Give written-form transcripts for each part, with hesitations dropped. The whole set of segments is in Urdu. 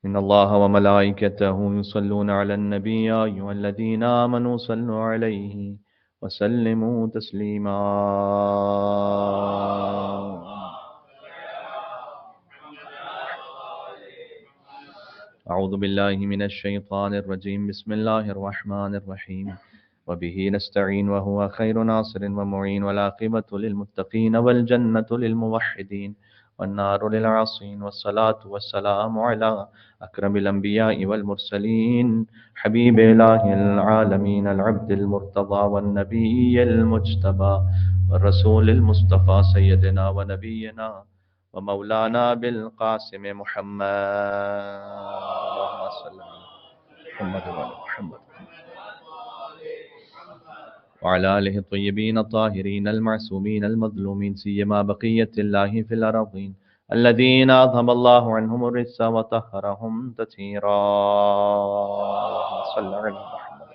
إن الله وملائكته يصلون على النبي يا أيها الذين آمنوا صلوا عليه وسلموا تسليما. أعوذ بالله من الشيطان الرجيم. بسم الله الرحمن الرحيم. وبه نستعين وهو خير ناصر ومعين، والعاقبة للمتقين والجنة للموحدين والنار للعاصين، والصلاة والسلام على أكرم الأنبياء والمرسلين حبيب إله العالمين العبد المرتضى والنبي المجتبى والرسول المصطفى سيدنا ونبينا ومولانا بالقاسم محمد. اللهم صل على محمد وعلى محمد وعلى آله الطيبين الطاهرين المعصومين المظلومين، سيما بقية الله في الأرضين الذين أذهب الله عنهم الرجس وطهرهم تطهيرا. اللهم صل على محمد.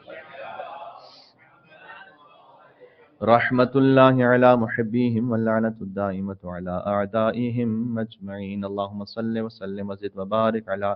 رحمة الله على محبيهم واللعنة الدائمة على أعدائهم أجمعين. اللهم صل وسلم وزد وبارك على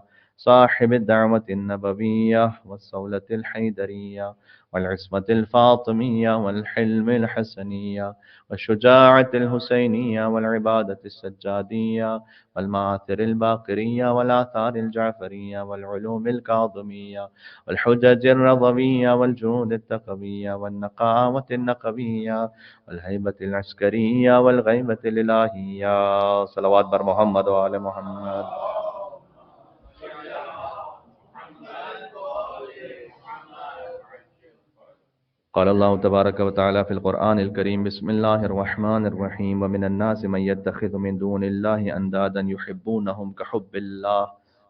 صاحب الدعوة النبوية والصولة الحيدرية والعصمة الفاطمية والحلم الحسنية والشجاعة الحسينية والعبادة السجادية والمآثر الباقرية والآثار الجعفرية والعلوم الكاظمية والحجج الرضوية والجود التقوية والنقاوة النقوية والهيبة العسكرية والغيبة الإلهية. صلوات بر محمد وآل محمد. قال الله تبارك وتعالى في القرآن الكريم: بسم الله الرحمن الرحيم. ومن الناس من يتخذ من دون الله أندادا يحبونهم كحب الله.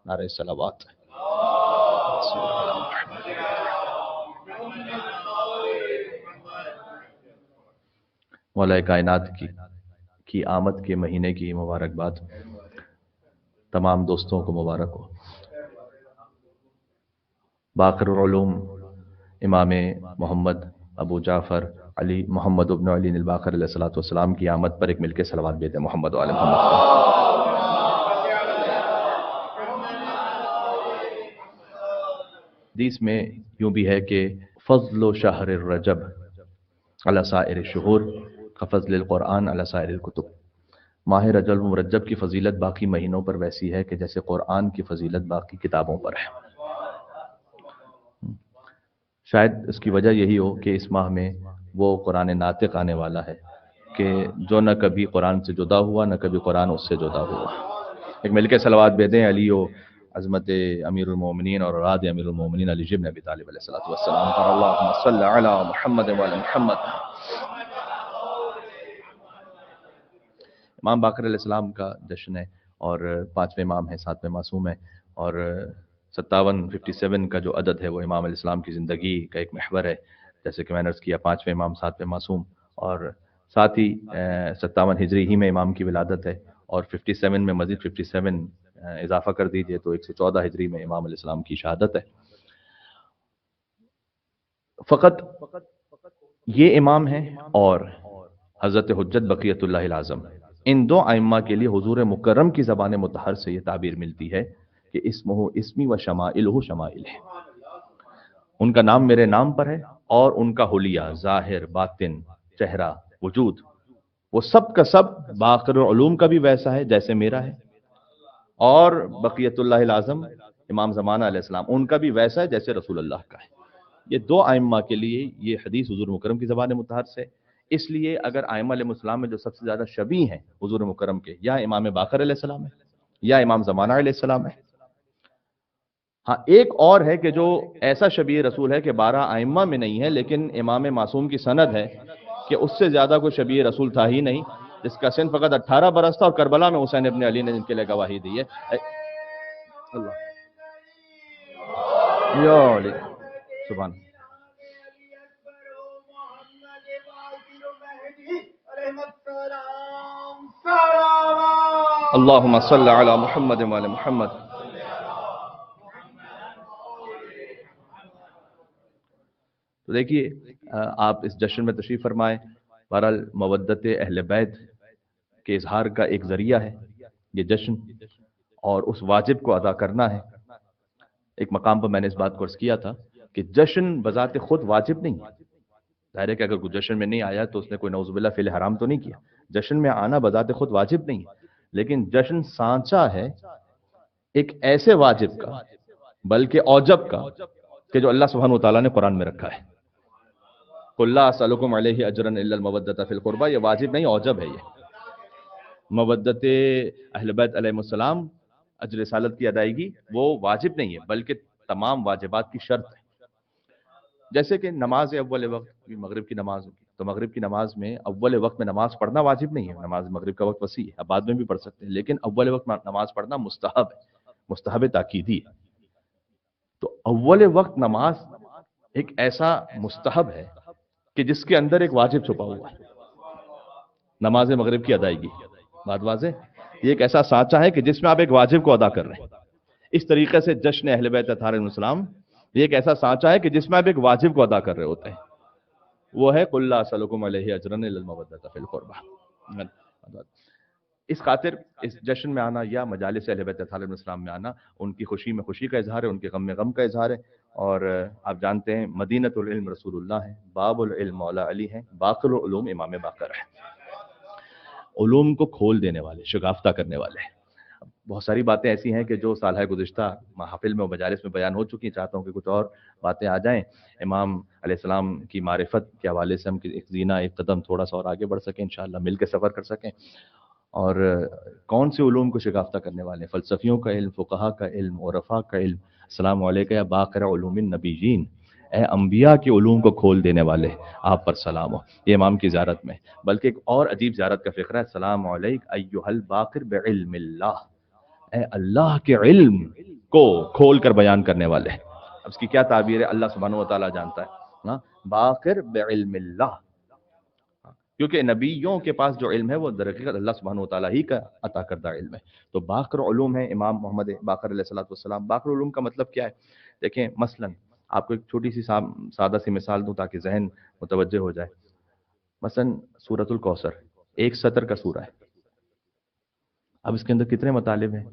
نعرہ صلوات. مولا کائنات کی آمد کے مہینے کی مبارکباد تمام دوستوں کو مبارک ہو۔ باقر العلوم امام محمد ابو جعفر علی محمد ابن علی الباقر علیہ الصلوۃ والسلام کی آمد پر ایک مل کے صلوات بھیجتے ہیں محمد وعلی محمد۔ حدیث میں یوں بھی ہے کہ فضل و شہر الرجب علی سائر الشہور کفضل القرآن علی سائر الکتب۔ ماہ رجب المرجب کی فضیلت باقی مہینوں پر ویسی ہے کہ جیسے قرآن کی فضیلت باقی کتابوں پر ہے۔ شاید اس کی وجہ یہی ہو کہ اس ماہ میں وہ قرآن ناطق آنے والا ہے کہ جو نہ کبھی قرآن سے جدا ہوا نہ کبھی قرآن اس سے جدا ہوا۔ ایک مل کے صلوات بھیجیں علی و عظمت امیر المومنین اور اولاد امیر المومنین علی بن ابی طالب علیہ الصلوۃ والسلام پر۔ اللہم صل علی محمد وعلی محمد۔ امام باقر علیہ السلام کا جشن ہے اور 5ویں امام ہے، 7ویں معصوم ہے، اور 57 کا جو عدد ہے وہ امام علیہ السلام کی زندگی کا ایک محور ہے، جیسے کہ میں نے عرض کیا 5ویں امام 7ویں معصوم، اور ساتھ ہی 57 ہجری ہی میں امام کی ولادت ہے، اور 57 میں مزید 57 اضافہ کر دیجئے تو 114 ہجری میں امام علیہ السلام کی شہادت ہے۔ فقط یہ امام ہے اور حضرت حجت بقیت اللہ العظم، ان دو ائمہ کے لیے حضور مکرم کی زبان مطہر سے یہ تعبیر ملتی ہے کہ اسمہ اسمی و شمائلہ شمائل ہے، ان کا نام میرے نام پر ہے، اور ان کا حلیہ ظاہر باطن چہرہ وجود وہ سب کا سب باقر العلوم کا بھی ویسا ہے جیسے میرا ہے، اور بقیت اللہ العظم امام زمانہ علیہ السلام ان کا بھی ویسا ہے جیسے رسول اللہ کا ہے۔ یہ دو ائمہ کے لیے یہ حدیث حضور مکرم کی زبان مطہر سے، اس لیے اگر ائمہ علیہ السلام میں جو سب سے زیادہ شبیہ ہیں حضور مکرم کے، یا امام باقر علیہ السلام ہے یا امام زمانہ علیہ السلام ہے۔ ہاں ایک اور ہے کہ جو ایسا شبیہ رسول ہے کہ 12 ائمہ میں نہیں ہے، لیکن امام معصوم کی سند ہے کہ اس سے زیادہ کوئی شبیہ رسول تھا ہی نہیں، جس کا سن فقط 18 برس تھا، اور کربلا میں حسین ابن علی نے جن کے لیے گواہی دی ہے۔ اللہ یا علی سبحان اللہم صل علی محمد وعلی محمد۔ تو دیکھیے آپ اس جشن میں تشریف فرمائیں، بہرحال مودت اہل بیت کے اظہار کا ایک ذریعہ ہے یہ جشن، اور اس واجب کو ادا کرنا ہے ایک مقام پر میں نے اس بات کو عرض کیا تھا کہ جشن بذات خود واجب نہیں ہے. ظاہر ہے کہ اگر کوئی جشن میں نہیں آیا تو اس نے کوئی نعوذ باللہ فعل حرام تو نہیں کیا. جشن میں آنا بذات خود واجب نہیں ہے، لیکن جشن سانچا ہے ایک ایسے واجب کا، بلکہ اوجب کا، کہ جو اللہ سبحانہ و تعالیٰ نے قرآن میں رکھا ہے. قُلْ لَا أَسْأَلُكُمْ عَلَيْهِ أَجْرًا إِلَّا الْمَوَدَّةَ فِي الْقُرْبَى. یہ واجب نہیں، اوجب ہے. یہ مودت اہل بیت علیہ السلام، اجر رسالت کی ادائیگی، وہ واجب نہیں ہے بلکہ تمام واجبات کی شرط ہے. جیسے کہ نماز اول وقت، مغرب کی نماز ہوگی تو مغرب کی نماز میں اول وقت میں نماز پڑھنا واجب نہیں ہے. نماز مغرب کا وقت وسیع ہے، اب بعد میں بھی پڑھ سکتے ہیں، لیکن اول وقت میں نماز پڑھنا مستحب ہے، مستحب تاکیدی ہے. تو اول وقت نماز ایک ایسا مستحب ہے کہ جس کے اندر ایک واجب چھپا ہوا ہے، نماز مغرب کی ادائیگی. بات واضح؟ یہ ایک ایسا سانچہ ہے کہ جس میں آپ ایک واجب کو ادا کر رہے ہیں. اس طریقے سے جشن اہل بیت اطہار علیہ السلام یہ ایک ایسا سانچہ ہے کہ جس میں آپ ایک واجب کو ادا کر رہے ہوتے ہیں. وہ ہے قُلْ لَا أَسْأَلُكُمْ عَلَيْهِ أَجْرًا إِلَّا الْمَوَدَّةَ فِي الْقُرْبَى. اس خاطر اس جشن میں آنا یا مجالس اہل بیت اطہار علیہ السلام میں آنا ان کی خوشی میں خوشی کا اظہار ہے، ان کے غم میں غم کا اظہار ہے. اور آپ جانتے ہیں مدینۃ العلم رسول اللہ ہے، باب العلم مولا علی ہے، باقر العلوم امام باقر ہے. علوم کو کھول دینے والے، شگافتہ کرنے والے ہیں. بہت ساری باتیں ایسی ہیں کہ جو سالہ گزشتہ محافل میں و مجالس میں بیان ہو چکی ہیں، چاہتا ہوں کہ کچھ اور باتیں آ جائیں. امام علیہ السلام کی معرفت کے حوالے سے ہم ایک زینہ، ایک قدم تھوڑا سا اور آگے بڑھ سکیں، انشاءاللہ مل کے سفر کر سکیں. اور کون سے علوم کو شگافتہ کرنے والے ہیں؟ فلسفیوں کا علم، فقہا کا علم، عرفاء کا علم. السلام علیکم یا باقر علوم النبیین، اے انبیاء کے علوم کو کھول دینے والے، آپ پر سلام ہو. یہ امام کی زیارت میں. بلکہ ایک اور عجیب زیارت کا فقرہ ہے، السلام علیک ایھا الباقر بعلم اللہ، اے اللہ کے علم کو کھول کر بیان کرنے والے. اب اس کی کیا تعبیر ہے اللہ سبحانہ و تعالیٰ جانتا ہے. باقر بعلم اللہ، کیونکہ نبیوں کے پاس جو علم ہے وہ در حقیقت اللہ سبحانہ و تعالیٰ ہی کا عطا کردہ علم ہے. تو باقر علوم ہے امام محمد باقر علیہ الصلوۃ والسلام. باقر علوم کا مطلب کیا ہے؟ دیکھیں مثلا آپ کو ایک چھوٹی سی سادہ سی مثال دوں تاکہ ذہن متوجہ ہو جائے. مثلا سورۃ الکوثر ایک سطر کا سورہ ہے. اب اس کے اندر کتنے مطالب ہیں؟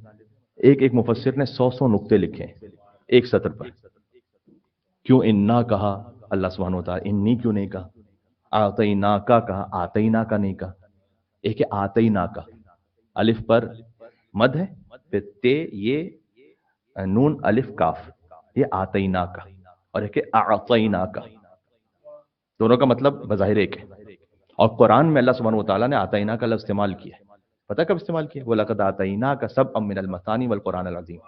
ایک ایک مفسر نے 100 نقطے لکھے ہیں ایک سطر پر. کیوں انا کہا اللہ سبحانہ و تعالیٰ، انی کیوں نہیں کہا؟ آتینا کا کہا، آتینا کا نہیں کہا. ایک ہے آتینا کا، الف پر مد ہے، پھر تے یہ نون الف کاف، یہ آتینا کا. اور ایک ہے اعطینا کا. دونوں کا مطلب بظاہر ایک ہے. اور قرآن میں اللہ سبحانہ و تعالیٰ نے آتینا کا لفظ استعمال کیا ہے. پتہ کب استعمال کیا؟ وَلَقَدْ آتَيْنَاكَ سَبْعًا مِّنَ الْمَثَانِي وَالْقُرْآنِ الْعَظِيمِ.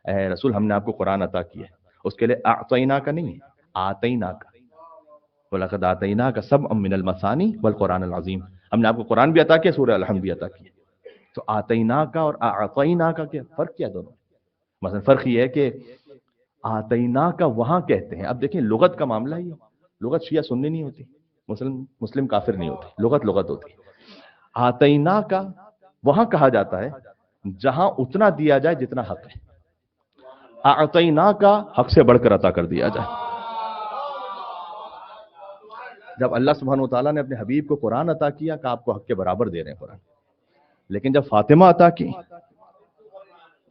اے رسول ہم نے آپ کو قرآن عطا کیا ہے. اس کے لیے اعطینا کا نہیں ہے، آتینا کا. وَلَقَدْ آتَيْنَاكَ سَبْعًا مِّنَ الْمَثَانِي وَالْقُرْآنِ الْعَظِيمِ. ہم نے آپ کو قرآن بھی عطا کیا، سورہ الحمد بھی عطا کیا. تو آتینا کا اور اعطینا کا کیا فرق کیا دونوں؟ مثلا فرق یہ ہے کہ آتینا کا وہاں کہتے ہیں. اب دیکھیں لغت کا معاملہ ہی ہے. لغت شیعہ سنی نہیں ہوتی، مسلم کافر نہیں ہوتی، لغت لغت ہوتی. آتینا کا وہاں کہا جاتا ہے جہاں اتنا دیا جائے جتنا حق ہے. اعطینا کا حق سے بڑھ کر عطا کر دیا جائے. جب اللہ سبحانہ و تعالیٰ نے اپنے حبیب کو قرآن عطا کیا کہ آپ کو حق کے برابر دے رہے ہیں قرآن. لیکن جب فاطمہ عطا کی،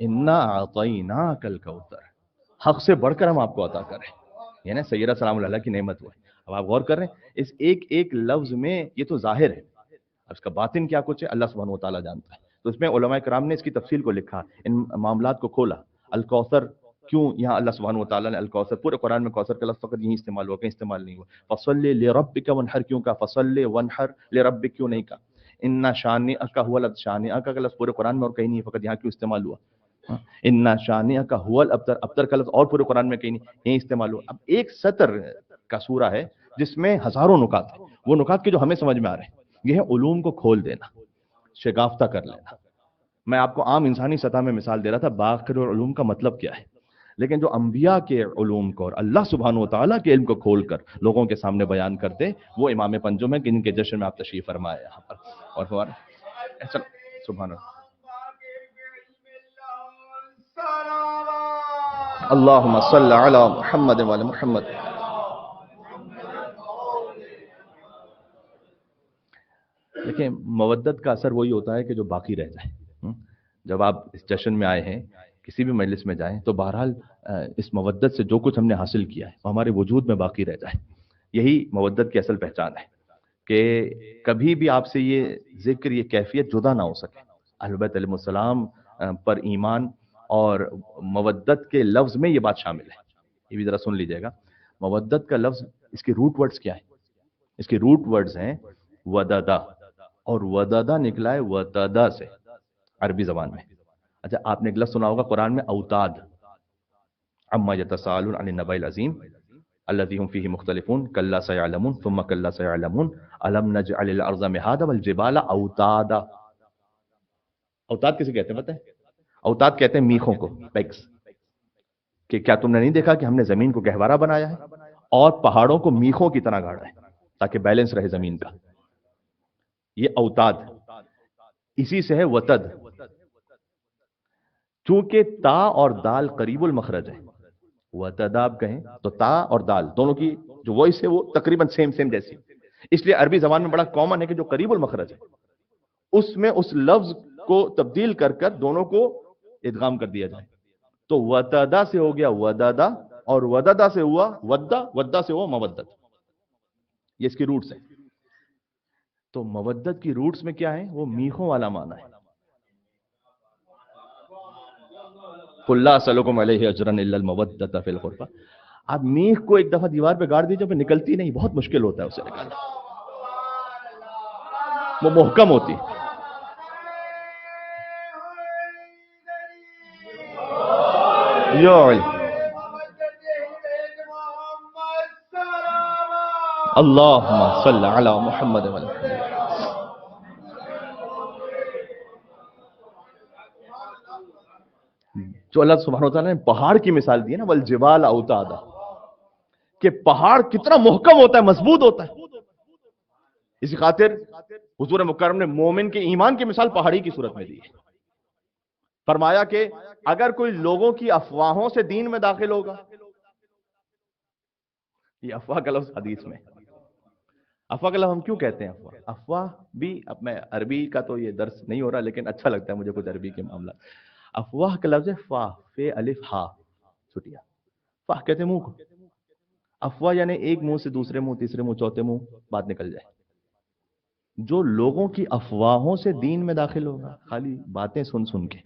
انا اعطیناک الکوثر، حق سے بڑھ کر ہم آپ کو عطا کر رہے ہیں. یعنی سیدہ سلام اللہ کی نعمت وہ ہے. اب آپ غور کر رہے ہیں اس ایک ایک لفظ میں، یہ تو ظاہر ہے، اب اس کا باطن کیا کچھ ہے اللہ سبحانہ و تعالیٰ جانتا ہے. تو اس میں علماء کرام نے اس کی تفصیل کو لکھا، ان معاملات کو کھولا. الکوثر کیوں یہاں اللہ سبحانہ و تعالیٰ نے الکوثر، پورے قرآن میں کوثر کا لفظ فقط یہیں استعمال ہوا، کہیں استعمال نہیں ہوا. فصلی لربک وانحر کیوں کہا؟ فصلی وانحر لربک کیوں نہیں کہا؟ انا شانئک هو الابتر، شانئک کا لفظ پورے قرآن میں اور کہیں نہیں ہے، فقط یہاں کیوں استعمال ہوا؟ انا شانئک هو الابتر، ابتر کا لفظ اور پورے قرآن میں کہیں نہیں، یہیں استعمال ہوا. اب ایک سطر کا سورہ ہے جس میں ہزاروں نکات ہیں، وہ نکات کے جو ہمیں سمجھ میں آ رہے ہیں، یہ ہے علوم کو کھول دینا، شگافتہ کر لینا. میں آپ کو عام انسانی سطح میں مثال دے رہا تھا باقر علوم کا مطلب کیا ہے، لیکن جو انبیاء کے علوم کو اور اللہ سبحانہ و تعالیٰ کے علم کو کھول کر لوگوں کے سامنے بیان کرتے، وہ امام پنجم ہے، جن کے جشن میں آپ تشریف فرمائے یہاں پر. اور سبحان اللہم صلی علی محمد وعلی محمد. دیکھیں مودت کا اثر وہی ہوتا ہے کہ جو باقی رہ جائے. جب آپ اس جشن میں آئے ہیں کسی بھی مجلس میں جائیں تو بہرحال اس مودت سے جو کچھ ہم نے حاصل کیا ہے وہ ہمارے وجود میں باقی رہ جائے. یہی مودت کی اصل پہچان ہے کہ کبھی بھی آپ سے یہ ذکر، یہ کیفیت جدا نہ ہو سکے. اہل بیت علیہ السلام پر ایمان اور مودت کے لفظ میں یہ بات شامل ہے. یہ بھی ذرا سن لیجئے گا. مودت کا لفظ، اس کے روٹ ورڈز کیا ہیں؟ اس کے روٹ ورڈز ہیں وددا، اور وددا نکلا ہے وتدا سے عربی زبان میں. اچھا، آپ نے ایک لفظ سنا ہوگا قرآن میں، اوتاد. عما یتساءلون عن النبأ العظیم الذی هم فیہ مختلفون کلا سیعلمون ثم کلا سیعلمون الم نجعل الارض مہادا والجبال اوتادا. اوتاد کسے کہتے ہیں پتہ ہے؟ اوتاد کہتے ہیں میخوں کو، پیگز. کہ کیا تم نے نہیں دیکھا کہ ہم نے زمین کو گہوارہ بنایا ہے اور پہاڑوں کو میخوں کی طرح گاڑا ہے تاکہ بیلنس رہے زمین کا. یہ اوتاد. اسی سے ہے وتد. چونکہ تا اور دال قریب المخرج ہے، وتد آپ کہیں تو تا اور دال دونوں کی جو وائس ہے وہ تقریباً سیم جیسی، اس لیے عربی زبان میں بڑا کامن ہے کہ جو قریب المخرج ہے اس میں اس لفظ کو تبدیل کر دونوں کو ادغام کر دیا جائے. تو وتدا سے ہو گیا وددا، اور وددا سے ہوا ودا، ودا سے ہوا مودت. یہ اس کی روٹس ہیں. تو مودت کی روٹس میں کیا ہے؟ وہ میخوں والا معنی ہے. قُلْ لَا أَسْأَلُكُمْ عَلَيْهِ أَجْرًا إِلَّا الْمَوَدَّةَ فِي الْقُرْبَى. آپ میخ کو ایک دفعہ دیوار پہ گاڑ دیجئے، پھر نکلتی نہیں، بہت مشکل ہوتا ہے اسے نکالنا، وہ محکم ہوتی. اللہم صلی علی محمد وعلی جو اللہ سبحانہ وتعالی نے پہاڑ کی مثال دی ہے نا، والجبال اوتادا، کہ پہاڑ کتنا محکم ہوتا ہے، مضبوط ہوتا ہے. اسی خاطر حضور مکرم نے مومن کے ایمان کی مثال پہاڑی کی صورت میں دی ہے. فرمایا کہ اگر کوئی لوگوں کی افواہوں سے دین میں داخل ہوگا، یہ افواہ کا لفظ حدیث میں. افواہ کا لفظ ہم کیوں کہتے ہیں افواہ؟ افواہ بھی، اب میں عربی کا تو یہ درس نہیں ہو رہا لیکن اچھا لگتا ہے مجھے کچھ عربی کے معاملہ. افواہ کا لفظ ہے فا، فے الف ہا چھٹیا. فاہ کہتے ہیں منہ کو. افواہ یعنی ایک منہ سے دوسرے منہ، تیسرے منہ، چوتھے منہ بات نکل جائے. جو لوگوں کی افواہوں سے دین میں داخل ہوگا، خالی باتیں سن کے،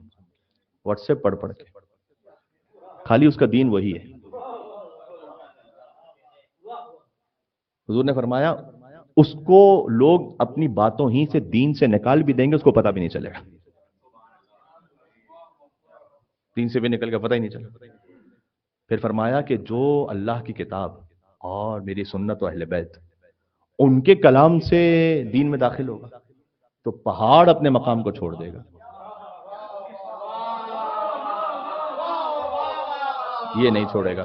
واٹس ایپ پڑھ کے، خالی اس کا دین وہی ہے. حضور نے فرمایا اس کو لوگ اپنی باتوں ہی سے دین سے نکال بھی دیں گے، اس کو پتہ بھی نہیں چلے گا. دین سے بھی نکل گیا، پتہ ہی نہیں چلا. پھر فرمایا کہ جو اللہ کی کتاب اور میری سنت و اہل بیت ان کے کلام سے دین میں داخل ہوگا تو پہاڑ اپنے مقام کو چھوڑ دے گا. یہ نہیں چھوڑے گا.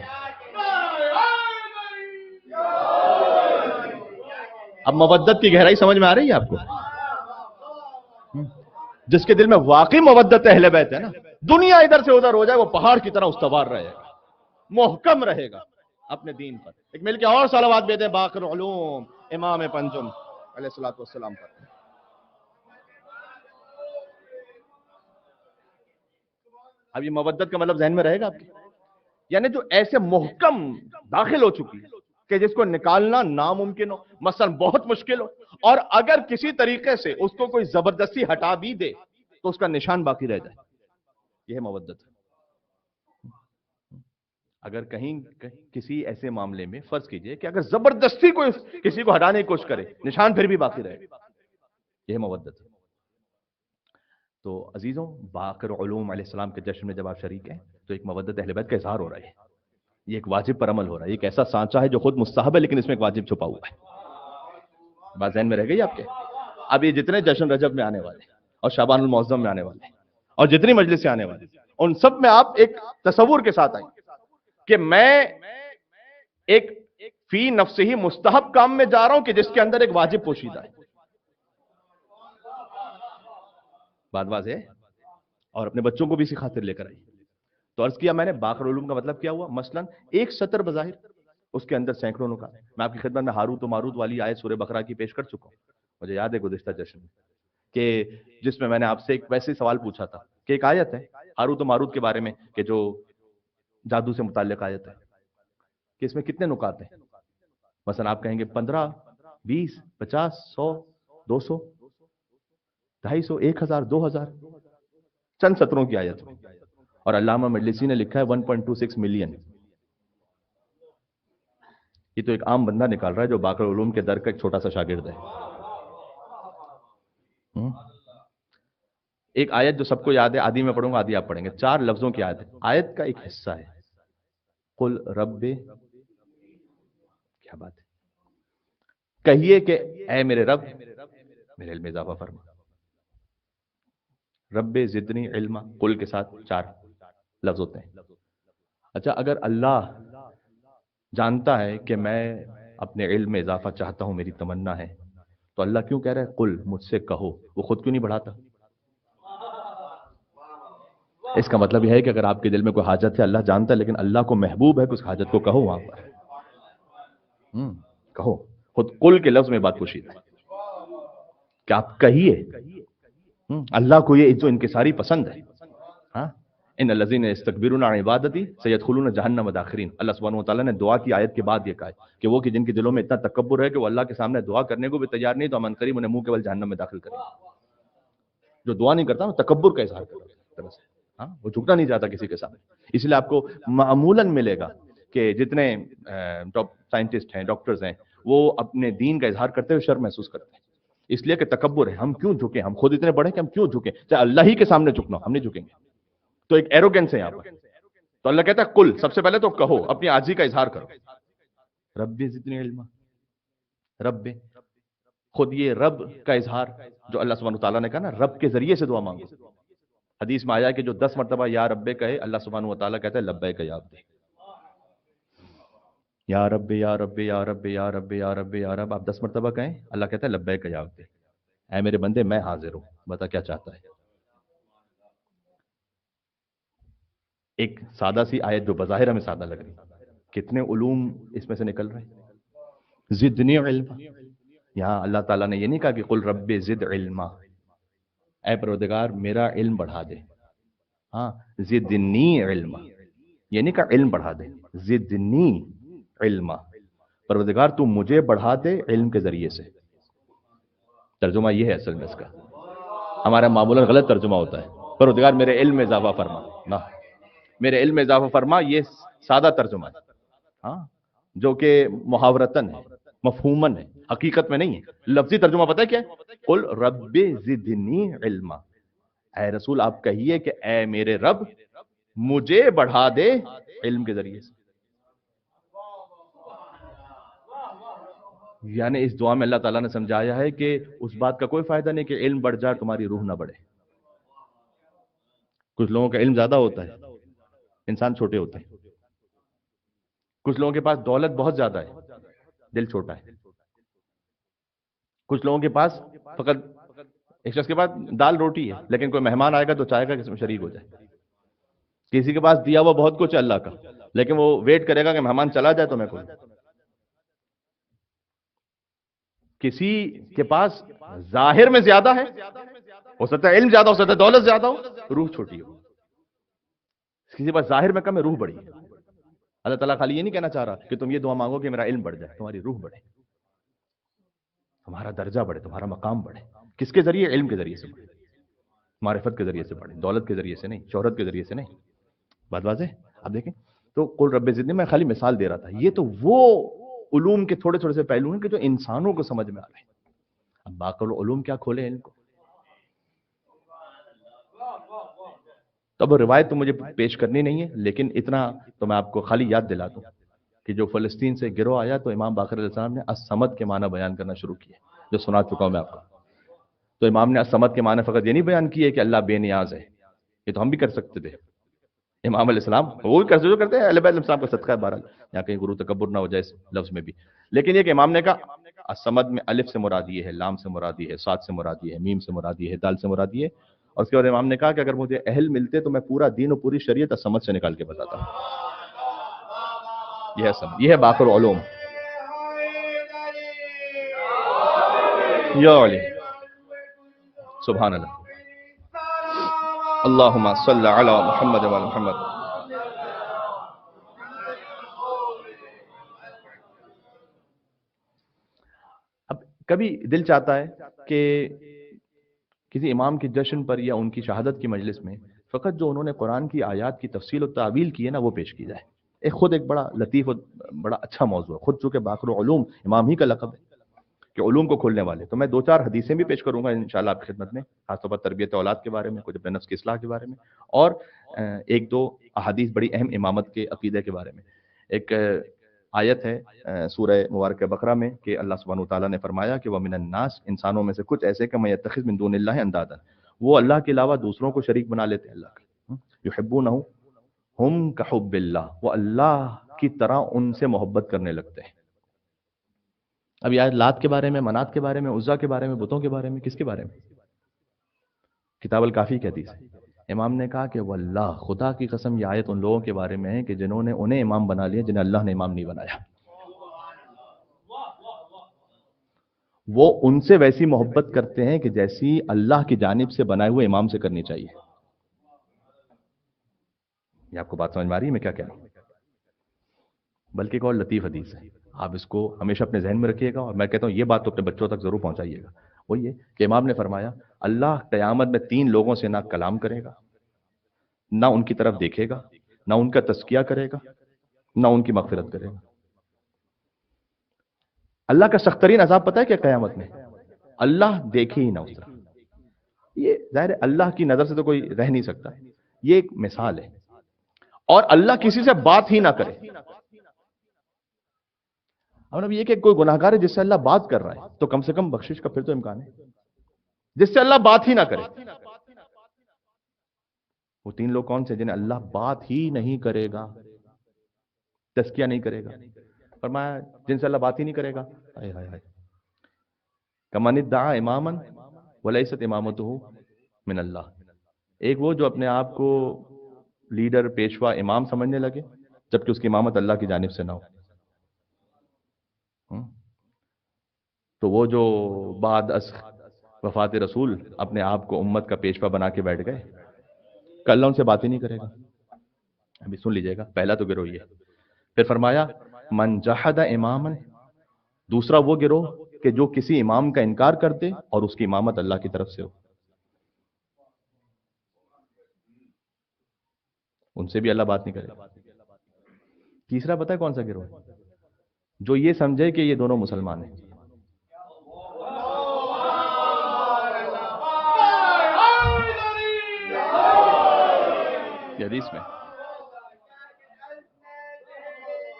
اب مودت کی گہرائی سمجھ میں آ رہی ہے آپ کو؟ جس کے دل میں واقعی مودت اہل بیت ہے نا، دنیا ادھر سے ادھر ہو جائے وہ پہاڑ کی طرح استوار رہے گا، محکم رہے گا اپنے دین پر. ایک مل کے اور صلوات بھیجیں باقر علوم امام پنجم علیہ الصلوۃ والسلام پر. اب یہ مودت کا مطلب ذہن میں رہے گا آپ کے؟ یعنی جو ایسے محکم داخل ہو چکی ہے کہ جس کو نکالنا ناممکن ہو، مثلا بہت مشکل ہو، اور اگر کسی طریقے سے اس کو کوئی زبردستی ہٹا بھی دے تو اس کا نشان باقی رہ جائے. یہ ہے مودت. اگر کہیں کسی ایسے معاملے میں فرض کیجئے کہ اگر زبردستی کوئی کسی کو ہٹانے کی کوشش کرے، نشان پھر بھی باقی رہے، یہ ہے مودت. تو عزیزوں، باقر علوم علیہ السلام کے جشن میں جب آپ شریک ہیں تو ایک مودت اہل بیت کا اظہار ہو رہا ہے. یہ ایک واجب پر عمل ہو رہا ہے. یہ ایک ایسا سانچہ ہے جو خود مستحب ہے لیکن اس میں ایک واجب چھپا ہوا ہے. بات ذہن میں رہ گئی آپ کے؟ اب یہ جتنے جشن رجب میں آنے والے اور شعبان المعظم میں آنے والے اور جتنی مجلس سے آنے والے، ان سب میں آپ ایک تصور کے ساتھ آئیں کہ میں ایک فی نفس ہی مستحب کام میں جا رہا ہوں کہ جس کے اندر ایک واجب پوشیدہ ہے. بات واضح ہے؟ اور اپنے بچوں کو بھی اسی خاطر لے کر آئیے. تو عرض کیا میں نے باقر علوم کا مطلب کیا ہوا؟ مثلا ایک سطر بظاہر اس کے اندر سینکڑوں نکات. میں آپ کی خدمت میں ہاروت و ماروت والی آیت سورہ بقرہ کی پیش کر چکا ہوں. مجھے یاد ہے گزشتہ جشن کہ جس میں نے آپ سے ایک ویسے سوال پوچھا تھا کہ ایک آیت ہے ہاروت و ماروت کے بارے میں کہ جو جادو سے متعلق آیت ہے کہ اس میں کتنے نکات ہیں. مثلا آپ کہیں گے 15 20 50 100 200 250 1000 2000 چند سطروں کی آیت اور علامہ مجلسی نے لکھا ہے 1.26 ملین. یہ تو ایک عام بندہ نکال رہا ہے جو باقر علوم کے در کا ایک چھوٹا سا شاگرد ہے. ایک آیت جو سب کو یاد ہے، آدھی میں پڑھوں گا آدھی آپ پڑھیں گے. 4 لفظوں کی آیت ہے. آیت کا ایک حصہ ہے قل رب، کیا بات ہے، کہیے کہ اے میرے رب میرے علم میں اضافہ فرما. رب زدنی علما، قل کے ساتھ 4 لفظ ہوتے ہیں. اچھا، اگر اللہ جانتا ہے کہ میں اپنے علم میں اضافہ چاہتا ہوں، میری تمنا ہے، تو اللہ کیوں کہہ رہا ہے قل، مجھ سے کہو؟ وہ خود کیوں نہیں بڑھاتا؟ اس کا مطلب یہ ہے کہ اگر آپ کے دل میں کوئی حاجت ہے، اللہ جانتا ہے، لیکن اللہ کو محبوب ہے کہ اس حاجت کو کہو وہاں پر. کہو. خود قل کے لفظ میں بات پوشیدہ ہے کہ آپ کہیے. اللہ کو یہ عزت و انکساری پسند ہے. ہاں، ان الذین یستکبرون عن عبادتی سیدخلون جہنم داخرین. اللہ سبحانہ وتعالیٰ نے دعا کی آیت کے بعد یہ کہا ہے کہ وہ کہ جن کے دلوں میں اتنا تکبر ہے کہ وہ اللہ کے سامنے دعا کرنے کو بھی تیار نہیں، تو ہم عنقریب انہیں منہ کے بل جہنم میں داخل کریں گے. جو دعا نہیں کرتا وہ تکبر کا اظہار کرتا ہے. ہاں، وہ جھکنا نہیں چاہتا کسی کے سامنے. اس لیے آپ کو معمولاً ملے گا کہ جتنے ٹاپ سائنٹسٹ ہیں، ڈاکٹرز ہیں، وہ اپنے دین کا اظہار کرتے ہوئے شرم محسوس کرتے ہیں، اس لیے کہ تکبر ہے. ہم کیوں جھکیں؟ ہم خود اتنے بڑے کہ ہم کیوں جھکیں؟ چاہے اللہ ہی کے سامنے جھکنا، ہم نہیں جھکیں گے. تو ایک ایروگنس ہے یہاں پر. تو اللہ کہتا ہے کل، سب سے پہلے تو کہو، اپنی عاجزی کا اظہار کرو. رب زدنی علما، رب، خود یہ رب کا اظہار جو اللہ سبحانہ وتعالیٰ نے کہا نا، رب کے ذریعے سے دعا مانگو. حدیث میں آیا کہ جو 10 مرتبہ یا رب کہے، اللہ سبحانہ وتعالیٰ کہتا ہے لبیک یا عبدی. یا رب یا رب یا رب یا رب یا رب یا رب، آپ 10 مرتبہ کہیں، اللہ کہتا ہے لبیک یا عبدی، اے میرے بندے میں حاضر ہوں، بتا کیا چاہتا ہے. ایک سادہ سی آیت جو بظاہر ہمیں سادہ لگ رہی، کتنے علوم اس میں سے نکل رہے ہیں. زدنی علما، یہاں اللہ تعالیٰ نے یہ نہیں کہا کہ قل رب زد علما، اے پروردگار میرا علم بڑھا دے. ہاں، زدنی علما، یہ نہیں کہا علم بڑھا دے، زدنی علما، پروردگار تو مجھے بڑھا دے علم کے ذریعے سے. ترجمہ یہ ہے اصل میں اس کا. ہمارا معمولاً غلط ترجمہ ہوتا ہے، پروردگار میرے علم میں اضافہ فرما. نہ، میرے علم میں اضافہ فرما یہ سادہ ترجمہ ہے، ہاں، جو کہ محاورتاً ہے، مفہوماً ہے، حقیقت میں نہیں ہے. لفظی ترجمہ پتہ ہے کیا ہے؟ قل رب زدنی علما، اے رسول آپ کہیے کہ اے میرے رب مجھے بڑھا دے علم کے ذریعے سے. یعنی اس دعا میں اللہ تعالیٰ نے سمجھایا ہے کہ اس بات کا کوئی فائدہ نہیں کہ علم بڑھ جائے تمہاری روح نہ بڑھے. کچھ لوگوں کا علم زیادہ ہوتا ہے، انسان چھوٹے ہوتے ہیں. کچھ لوگوں کے پاس دولت بہت زیادہ ہے، دل چھوٹا ہے. کچھ لوگوں کے پاس فقط ایک شخص کے پاس دال روٹی ہے، لیکن کوئی مہمان آئے گا تو چاہے گا کہ اس میں شریک ہو جائے. کسی کے پاس دیا ہوا بہت کچھ ہے اللہ کا، لیکن وہ ویٹ کرے گا کہ مہمان چلا جائے تو میں کھولوں. کسی کے پاس ظاہر میں زیادہ ہے، ہو سکتا ہے علم زیادہ، ہو سکتا ہے دولت زیادہ ہو، روح چھوٹی ہو. کسی کے پاس ظاہر میں کم ہے، روح بڑی ہے. اللہ تعالیٰ خالی یہ نہیں کہنا چاہ رہا کہ تم یہ دعا مانگو کہ میرا علم بڑھ جائے، تمہاری روح بڑھے، تمہارا درجہ بڑھے، تمہارا مقام بڑھے. کس کے ذریعے؟ علم کے ذریعے سے بڑھے، معرفت کے ذریعے سے بڑھے، دولت کے ذریعے سے نہیں، شہرت کے ذریعے سے نہیں. بات واضح؟ اب دیکھیں تو قل رب زدنی، میں خالی مثال دے رہا تھا. یہ تو وہ علوم کے تھوڑے تھوڑے سے پہلو ہیں کہ جو انسانوں کو سمجھ میں آ رہے ہیں. اب باقی علوم کیا کھولے ان کو. تب روایت تو مجھے پیش کرنی نہیں ہے، لیکن اتنا تو میں آپ کو خالی یاد دلا دوں کہ جو فلسطین سے گروہ آیا تو امام باقر علیہ السلام نے الصمد کے معنی بیان کرنا شروع کیے، جو سنا چکا ہوں میں آپ کو. تو امام نے الصمد کے معنی فقط یہ نہیں بیان کیے کہ اللہ بے نیاز ہے، یہ تو ہم بھی کر سکتے تھے. امام علیہ السلام وہ بھی جو کرتے ہیں، علیہ السلام کا صدقہ ہے. بہرحال یہاں کہیں غرور تکبر نہ ہو جائے اس لفظ میں بھی. لیکن یہ کہ امام نے کہا الصمد میں الف سے مراد یہ ہے، لام سے مراد یہ ہے، صاد سے مراد یہ ہے، میم سے مراد یہ ہے، دال سے مراد یہ ہے. اور اس کے بعد امام نے کہا کہ اگر مجھے اہل ملتے تو میں پورا دین و پوری شریعت الصمد سے نکال کے بتاتا ہوں. یہ ہے سمجھ، یہ ہے باقر علوم. یا علی سبحان اللہ. اللہم صلی علی محمد و علی محمد. اب کبھی دل چاہتا ہے کہ کسی امام کے جشن پر یا ان کی شہادت کی مجلس میں فقط جو انہوں نے قرآن کی آیات کی تفصیل و تعویل کی ہے نا وہ پیش کی جائے. ایک بڑا لطیف اور بڑا اچھا موضوع ہے. خود چونکہ باقر علوم امام ہی کا لقب ہے کہ علوم کو کھولنے والے. تو میں 2-4 حدیثیں بھی پیش کروں گا انشاءاللہ آپ کی خدمت میں، خاص طور پر تربیت اولاد کے بارے میں، کچھ اپنے نفس کی اصلاح کے بارے میں، اور 1-2 احادیث بڑی اہم امامت کے عقیدے کے بارے میں. ایک آیت ہے سورہ مبارکہ بقرہ میں کہ اللہ سبحانہ وتعالیٰ نے فرمایا کہ وَمِنَ النَّاسِ، انسانوں میں سے کچھ ایسے کہ مَن يَتَّخِذْ مِن دُونِ اللَّهِ أَندَادًا، وہ اللہ کے علاوہ دوسروں کو شریک بنا لیتے ہیں اللہ کے. يُحِبُّونَهُ ہم كَحُبِّ اللَّهِ، وہ اللہ کی طرح ان سے محبت کرنے لگتے ہیں. اب یہ لات کے بارے میں، منات کے بارے میں، عزا کے بارے میں، بتوں کے بارے میں، کس کے بارے میں؟ کتاب الکافی کی حدیث ہے. امام نے کہا کہ واللہ، خدا کی قسم، یہ آیت ان لوگوں کے بارے میں ہے کہ جنہوں نے انہیں امام بنا لیا جنہیں اللہ نے امام نہیں بنایا. وہ ان سے ویسی محبت کرتے ہیں کہ جیسی اللہ کی جانب سے بنائے ہوئے امام سے کرنی چاہیے. یہ آپ کو بات سمجھ میں آ رہی ہے میں کیا کہہ رہا ہوں؟ بلکہ ایک اور لطیف حدیث ہے، آپ اس کو ہمیشہ اپنے ذہن میں رکھیے گا، اور میں کہتا ہوں یہ بات تو اپنے بچوں تک ضرور پہنچائیے گا. وہ یہ کہ امام نے فرمایا اللہ قیامت میں 3 لوگوں سے نہ کلام کرے گا، نہ ان کی طرف دیکھے گا، نہ ان کا تزکیہ کرے گا، نہ ان کی مغفرت کرے گا. اللہ کا سخت ترین عذاب پتہ ہے کہ قیامت میں اللہ دیکھے ہی نہ اس طرح. یہ ظاہر ہے اللہ کی نظر سے تو کوئی رہ نہیں سکتا، یہ ایک مثال ہے. اور اللہ کسی سے بات ہی نہ کرے. اب یہ کہ کوئی گناہگار ہے جس سے اللہ بات کر رہا ہے تو کم سے کم بخشش کا پھر تو امکان ہے. جس سے اللہ بات ہی نہ کرے، وہ 3 لوگ کون سے؟ جنہیں اللہ بات ہی نہیں کرے گا، تزکیہ نہیں کرے گا. فرمایا جن سے اللہ بات ہی نہیں کرے گا، ہائے ہائے ہائے، کمن ادعا اماما ولیست امامتہ من اللہ. ایک وہ جو اپنے آپ کو لیڈر، پیشوا، امام سمجھنے لگے جبکہ اس کی امامت اللہ کی جانب سے نہ ہو. تو وہ جو بعد وفات رسول اپنے آپ کو امت کا پیشوا بنا کے بیٹھ گئے، کہ اللہ ان سے بات ہی نہیں کرے گا. ابھی سن لیجئے گا، پہلا تو گروہ یہ. پھر فرمایا من جحد اماما، دوسرا وہ گروہ کہ جو کسی امام کا انکار کرتے اور اس کی امامت اللہ کی طرف سے ہو، ان سے بھی اللہ بات نہیں کرے گا. تیسرا پتہ ہے کون سا گروہ؟ جو یہ سمجھے کہ یہ دونوں مسلمان ہیں. یہ حدیث میں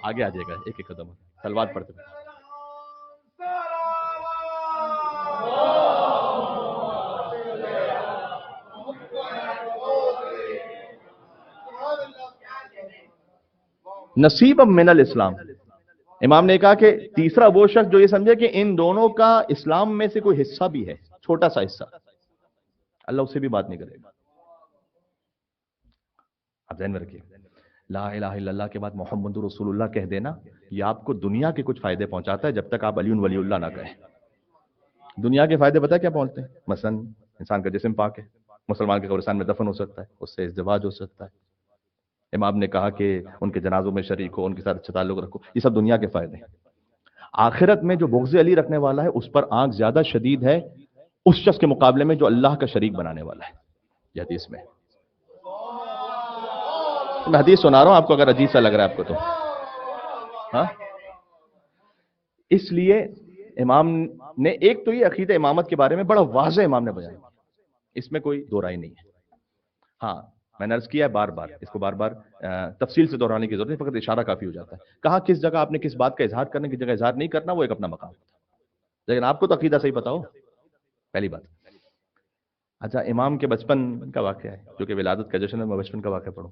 آگے آ جائے گا ایک ایک قدم تلوار پڑھتے ہوئے. نصیب من الاسلام. امام نے کہا کہ تیسرا وہ شخص جو یہ سمجھے کہ ان دونوں کا اسلام میں سے کوئی حصہ بھی ہے، چھوٹا سا حصہ، اللہ اس سے بھی بات نہیں کرے گا. آپ ذہن میں رکھیے، لا الہ الا اللہ کے بعد محمد رسول اللہ کہہ دینا یہ آپ کو دنیا کے کچھ فائدے پہنچاتا ہے جب تک آپ علی ولی اللہ نہ کہیں. دنیا کے فائدے پتہ کیا پہنچتے ہیں؟ مثلا انسان کا جسم پاک ہے، مسلمان کے قبرستان میں دفن ہو سکتا ہے، اس سے ازدواج ہو سکتا ہے. امام نے کہا کہ ان کے جنازوں میں شریک ہو، ان کے ساتھ اچھا تعلق رکھو. یہ سب دنیا کے فائدے ہیں. آخرت میں جو بغض علی رکھنے والا ہے اس پر آنکھ زیادہ شدید ہے اس شخص کے مقابلے میں جو اللہ کا شریک بنانے والا ہے. یہ حدیث میں میں حدیث سنا رہا ہوں آپ کو، اگر عجیب سا لگ رہا ہے آپ کو تو ہاں. اس لیے امام نے ایک تو یہ عقیدہ امامت کے بارے میں بڑا واضح امام نے بیان، اس میں کوئی دو رائے نہیں ہے. ہاں میں نے عرض کیا ہے بار بار، اس کو بار بار تفصیل سے دہرانے کی ضرورت نہیں، فقط اشارہ کافی ہو جاتا ہے. کہا کس جگہ آپ نے کس بات کا اظہار کرنے کی جگہ اظہار نہیں کرنا، وہ ایک اپنا مقام ہوتا ہے. لیکن آپ کو تو عقیدہ صحیح پتا ہو، پہلی بات. اچھا امام کے بچپن کا واقعہ ہے، جو کہ ولادت کا جشن ہے، میں بچپن کا واقعہ پڑھوں.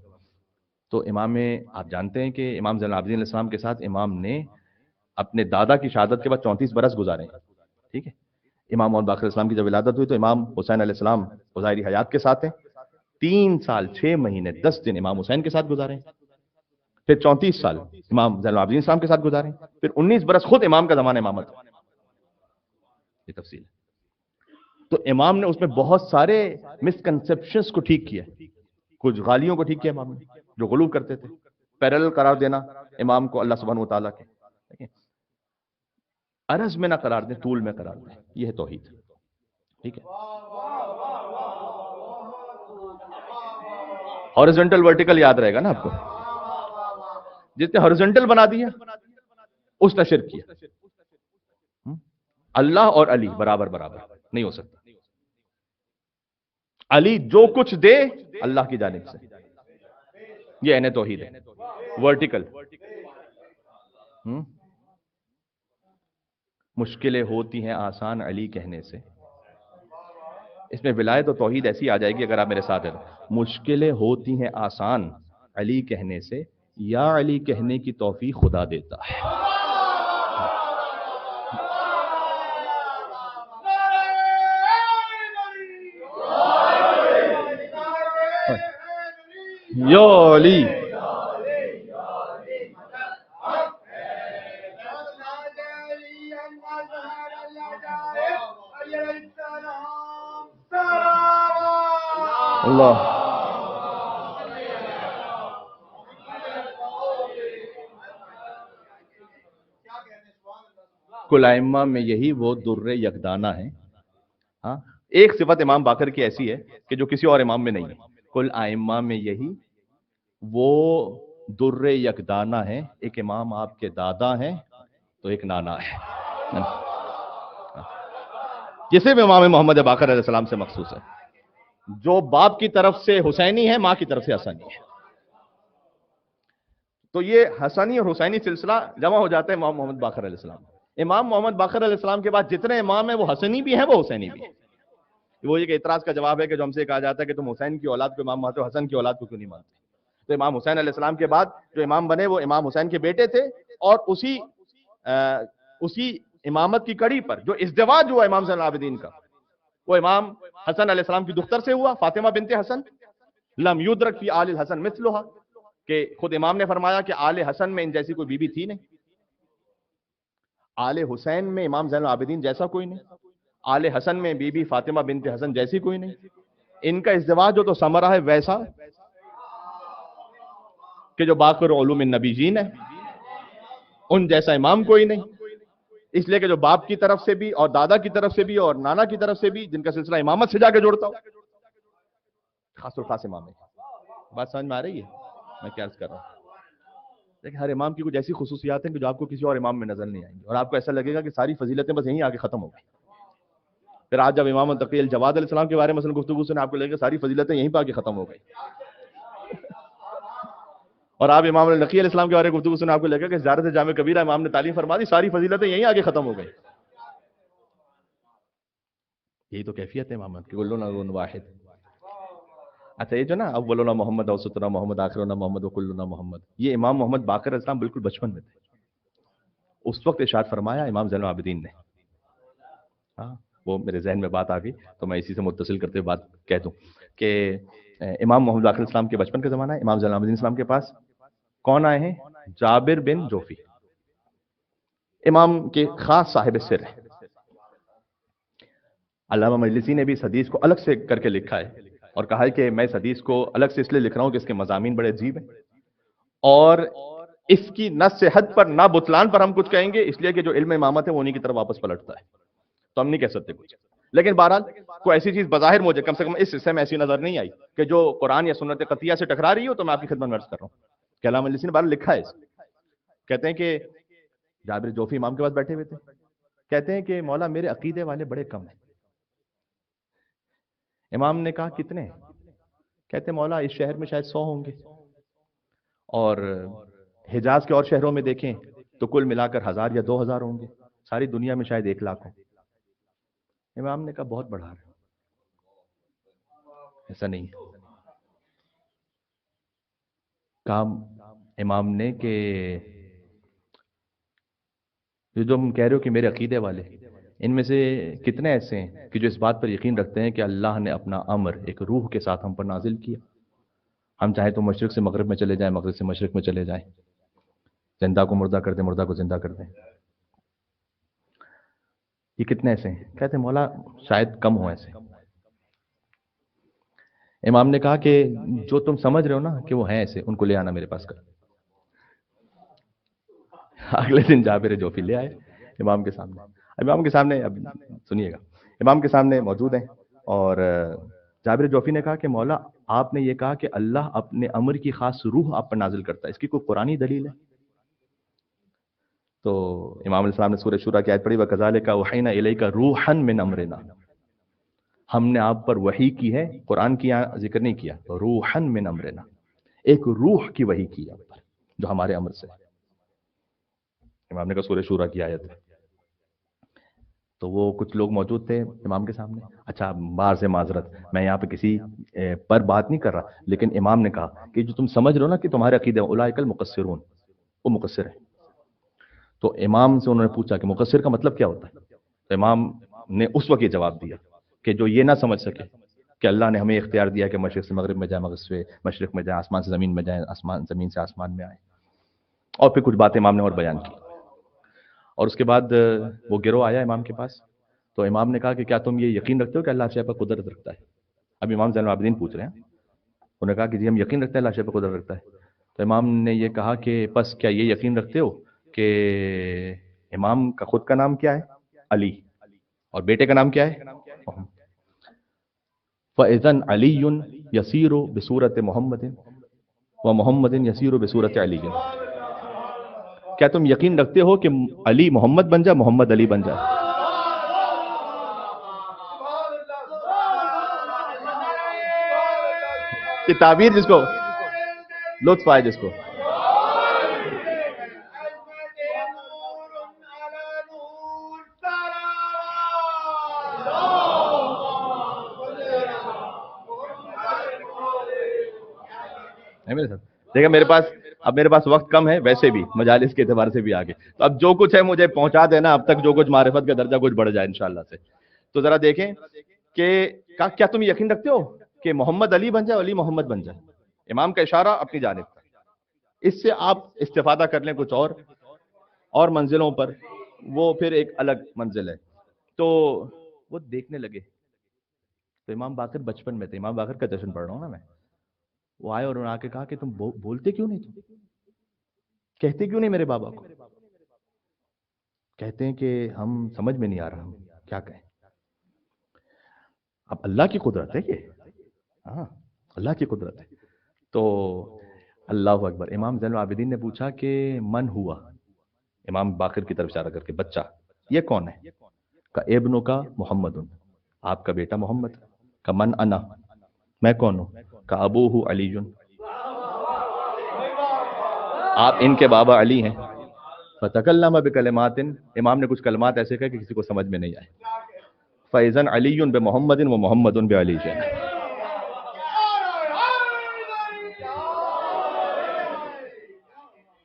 تو امام میں آپ جانتے ہیں کہ امام زین العابدین علیہ السلام کے ساتھ امام نے اپنے دادا کی شہادت کے بعد 34 برس گزارے ہیں. ٹھیک ہے. امام محمد باقر اسلام کی جب ولادت ہوئی تو امام حسین علیہ السلام ظاہری حیات کے ساتھ ہیں. 3 سال 6 مہینے 10 دن امام حسین کے ساتھ گزارے ہیں. پھر 34 سال امام زین العابدین السلام کے ساتھ گزارے ہیں. پھر 19 برس خود امام کا زمانہ امامت. یہ تفصیل ہے. تو امام نے اس میں بہت سارے مسکنسپشنز کو ٹھیک کیا، کچھ غالیوں کو ٹھیک کیا امام نے جو غلو کرتے تھے، پیرل قرار دینا امام کو اللہ سبحانہ و تعالیٰ کے، عرض میں نہ قرار دیں، طول میں قرار دیں، یہ ہے توحید. ٹھیک ہے. ہاریزونٹل ورٹیکل یاد رہے گا نا آپ کو، جس نے ہاریزونٹل بنا دیا اس نے شرک کیا. اللہ اور علی برابر برابر نہیں ہو سکتا. علی جو کچھ دے اللہ کی جانب سے، یہ عین توحید ہے. ورٹیکل مشکلیں ہوتی ہیں آسان علی کہنے سے، اس میں ولایت و توحید ایسی آ جائے گی اگر آپ میرے ساتھ ہیں. مشکلیں ہوتی ہیں آسان علی کہنے سے، یا علی کہنے کی توفیق خدا دیتا ہے. یا علی اللہ. کل ائمہ میں یہی وہ در یکدانہ ہے. ہاں، ایک صفت امام باقر کی ایسی ہے کہ جو کسی اور امام میں نہیں ہے. کل ائمہ میں یہی وہ در یکدانہ ہے. ایک امام آپ کے دادا ہیں تو ایک نانا ہے. یہ صرف امام محمد باقر علیہ السلام سے مخصوص ہے. جو باپ کی طرف سے حسینی ہے، ماں کی طرف سے حسنی ہے. تو یہ حسنی اور حسینی سلسلہ جمع ہو جاتا ہے امام محمد باقر علیہ السلام. امام محمد باقر علیہ السلام کے بعد جتنے امام ہیں وہ حسنی بھی ہیں، وہ حسینی بھی ہیں. وہ یہ کہ اعتراض کا جواب ہے کہ جو ہم سے کہا جاتا ہے کہ تم حسین کی اولاد کو امام مانتے ہو، حسن کی اولاد کو کیوں نہیں مانتے؟ تو امام حسین علیہ السلام کے بعد جو امام بنے وہ امام حسین کے بیٹے تھے، اور اسی امامت کی کڑی پر جو ازدواج ہوا امام زین العابدین کا، وہ امام حسن علیہ السلام کی دختر سے ہوا، فاطمہ بنت حسن. لم یدرک فی آل الحسن مثلھا، کہ خود امام نے فرمایا کہ آل حسن میں ان جیسی کوئی بیوی تھی نہیں. آل حسین میں امام زین العابدین جیسا کوئی نہیں. آل حسن میں بی بی فاطمہ بنت حسن جیسی کوئی نہیں. ان کا ازدواج جو تو ثمرہ ہے ویسا کہ جو باقر علوم النبی جین ہے، ان جیسا امام کوئی نہیں. اس لیے کہ جو باپ کی طرف سے بھی اور دادا کی طرف سے بھی اور نانا کی طرف سے بھی جن کا سلسلہ امامت سے جا کے جوڑتا ہو، خاص الخاص امام ہے. بات سمجھ میں آ رہی ہے میں کیا عرض کر رہا ہوں؟ لیکن ہر امام کی کچھ ایسی خصوصیات ہیں کہ جو آپ کو کسی اور امام میں نظر نہیں آئیں گی، اور آپ کو ایسا لگے گا کہ ساری فضیلتیں بس یہیں آ کے ختم ہو گئی. پھر آج جب امام تقی الجواد علیہ السلام کے بارے میں مثلا گفتگو سنے، آپ کو لگے گا ساری فضیلتیں یہیں پہ آ کے ختم ہو گئی. اور آپ امام النقی علیہ السلام کے بارے میں گفتگو سنے، آپ کو لگے گا کہ زیارت جامع کبیرہ امام نے تعلیم فرما دی، ساری فضیلتیں یہیں آ کے ختم ہو گئی. یہی تو کیفیت ہے امامت کی، کلنا واحد. اچھا یہ جو نا اولنا محمد اوسطنا محمد آخرنا محمد وکلنا محمد، یہ امام محمد باقر علیہ السلام بالکل بچپن میں تھے. اس وقت ارشاد فرمایا امام زین العابدین نے. ہاں وہ میرے ذہن میں بات آ گئی تو میں اسی سے متصل کرتے ہوئے بات کہہ دوں کہ امام محمد باقر علیہ السلام کے بچپن کا زمانہ ہے. امام زین العابدین السلام کے پاس کون آئے ہیں؟ جابر بن جوفی، امام کے خاص صاحب سر ہے. علامہ مجلسی نے بھی اس حدیث کو الگ سے کر کے لکھا ہے اور کہا ہے کہ میں اس حدیث کو الگ سے اس لیے لکھ رہا ہوں کہ اس کے مضامین بڑے عجیب ہیں، اور اس کی نہ صحت پر نہ بطلان پر ہم کچھ کہیں گے، اس لیے کہ جو علم امامت ہے وہ انہی کی طرف واپس پلٹتا ہے، تو ہم نہیں کہہ سکتے کچھ. لیکن بہرحال کوئی ایسی چیز بظاہر مجھے کم سے کم اس حصے میں ایسی نظر نہیں آئی کہ جو قرآن یا سنت قطعیہ سے ٹکرا رہی ہو، تو میں آپ کی خدمت میں عرض کر رہا ہوں کہ علامہ مجلسی نے بہرحال لکھا ہے. کہتے ہیں کہ جابر جوفی امام کے پاس بیٹھے ہوئے تھے، کہتے ہیں کہ مولا میرے عقیدے والے بڑے کم ہیں. امام نے کہا کتنے؟ کہتے ہیں مولا اس شہر میں شاید 100 ہوں گے، اور حجاز کے اور شہروں میں دیکھیں تو کل ملا کر 1000 یا 2000 ہوں گے، ساری دنیا میں شاید 1 لاکھ ہوں. امام نے کہا بہت بڑھا رہے، ایسا نہیں ہے. کام امام نے کہ جو ہم کہہ رہے ہو کہ میرے عقیدے والے، ان میں سے کتنے ایسے ہیں کہ جو اس بات پر یقین رکھتے ہیں کہ اللہ نے اپنا امر ایک روح کے ساتھ ہم پر نازل کیا، ہم چاہے تو مشرق سے مغرب میں چلے جائیں، مغرب سے مشرق میں چلے جائیں، زندہ کو مردہ کر دیں، مردہ کو زندہ کر دیں. یہ کتنے ایسے ہیں؟ کہتے ہیں مولا شاید کم ہو ایسے. امام نے کہا کہ جو تم سمجھ رہے ہو نا کہ وہ ہیں ایسے، ان کو لے آنا میرے پاس کر. اگلے دن جابر جوفی لے آئے امام کے سامنے. امام کے سامنے، اب سنیے گا، امام کے سامنے موجود ہیں. اور جابر جوفی نے کہا کہ مولا آپ نے یہ کہا کہ اللہ اپنے امر کی خاص روح آپ پر نازل کرتا ہے، اس کی کوئی قرآنی دلیل ہے؟ تو امام علیہ السلام نے سورہ شورہ کی آیت پڑھی، وَكَذَلِكَ أَوْحَيْنَا إِلَيْكَ رُوحًا مِّنْ أَمْرِنَا، ہم نے آپ پر وحی کی ہے. قرآن کی یہاں ذکر نہیں کیا، روحًا من امرنا، ایک روح کی وحی کی آپ پر جو ہمارے امر سے. امام نے کہا سورہ شورہ کی آیت ہے. تو وہ کچھ لوگ موجود تھے امام کے سامنے. اچھا باہر سے معذرت، میں یہاں پہ کسی پر بات نہیں کر رہا، لیکن امام نے کہا کہ جو تم سمجھ رہے ہو نا کہ تمہارے عقیدے اولئک المقصرون، وہ مقصر ہے. تو امام سے انہوں نے پوچھا کہ مقصر کا مطلب کیا ہوتا ہے؟ تو امام نے اس وقت یہ جواب دیا کہ جو یہ نہ سمجھ سکے کہ اللہ نے ہمیں اختیار دیا کہ مشرق سے مغرب میں جائیں، مغرب سے مشرق میں جائیں، آسمان سے زمین میں جائیں، آسمان زمین سے آسمان میں آئیں. اور پھر کچھ باتیں امام نے اور بیان کی. اور اس کے بعد وہ گروہ آیا امام کے پاس. تو امام نے کہا کہ کیا تم یہ یقین رکھتے ہو کہ اللہ شے پر قدرت رکھتا ہے؟ اب امام زین العابدین پوچھ رہے ہیں. انہوں نے کہا کہ جی ہم یقین رکھتے ہیں اللہ شے پر قدرت رکھتا ہے. تو امام نے یہ کہا کہ پس کیا یہ یقین رکھتے ہو کہ امام کا خود کا نام کیا ہے؟ علی، اور بیٹے کا نام کیا ہے؟ محمد. فَإِذَنْ عَلِيٌّ يَسِيرُ بِصُورَةِ مُحَمَّدٍ وَمُحَمَّدٍ يَسِيرُ بِصُورَةِ عَلِيٍّ. کیا تم یقین رکھتے ہو کہ علی محمد بن جائے، محمد علی بن جائے؟ یہ تعبیر جس کو لطف آئے، جس کو میرے ساتھ دیکھا، میرے پاس وقت کم ہے، ویسے بھی مجالس کے اعتبار سے بھی آگے، تو اب جو کچھ ہے مجھے پہنچا دینا، اب تک جو کچھ معرفت کا درجہ کچھ بڑھ جائے انشاءاللہ سے. تو ذرا دیکھیں کہ کیا تم یقین رکھتے ہو کہ محمد علی بن جائے، علی محمد بن جائے؟ امام کا اشارہ اپنی جانب تھا. اس سے آپ استفادہ کر لیں کچھ اور منزلوں پر، وہ پھر ایک الگ منزل ہے. تو وہ دیکھنے لگے. تو امام باقر بچپن میں تھے، امام باقر کا جشن پڑھ رہا ہوں نا میں. وہ آئے اور انہوں نے آ کے کہا کہ تم بولتے کیوں نہیں، تم کہتے کیوں نہیں میرے بابا کو؟ کہتے ہیں کہ ہم سمجھ میں نہیں آ رہا ہم کیا کہیں. اب اللہ کی قدرت ہے یہ، ہاں اللہ کی قدرت ہے. تو اللہ اکبر. امام زین العابدین نے پوچھا کہ من ہوا، امام باقر کی طرف اشارہ کر کے، بچہ یہ کون ہے؟ کا ابن کا محمد، آپ کا بیٹا محمد. کا من انا، میں کون ہوں؟ کا ابوہ علی، آپ ان کے بابا علی ہیں. فتکلم بکلمات، امام نے کچھ کلمات ایسے کہے کہ کسی کو سمجھ میں نہیں آئے. فَإِذَنْ عَلِيٌّ بِمُحَمَّدٍ وَمُحَمَّدٌ بِعَلِيٍّ.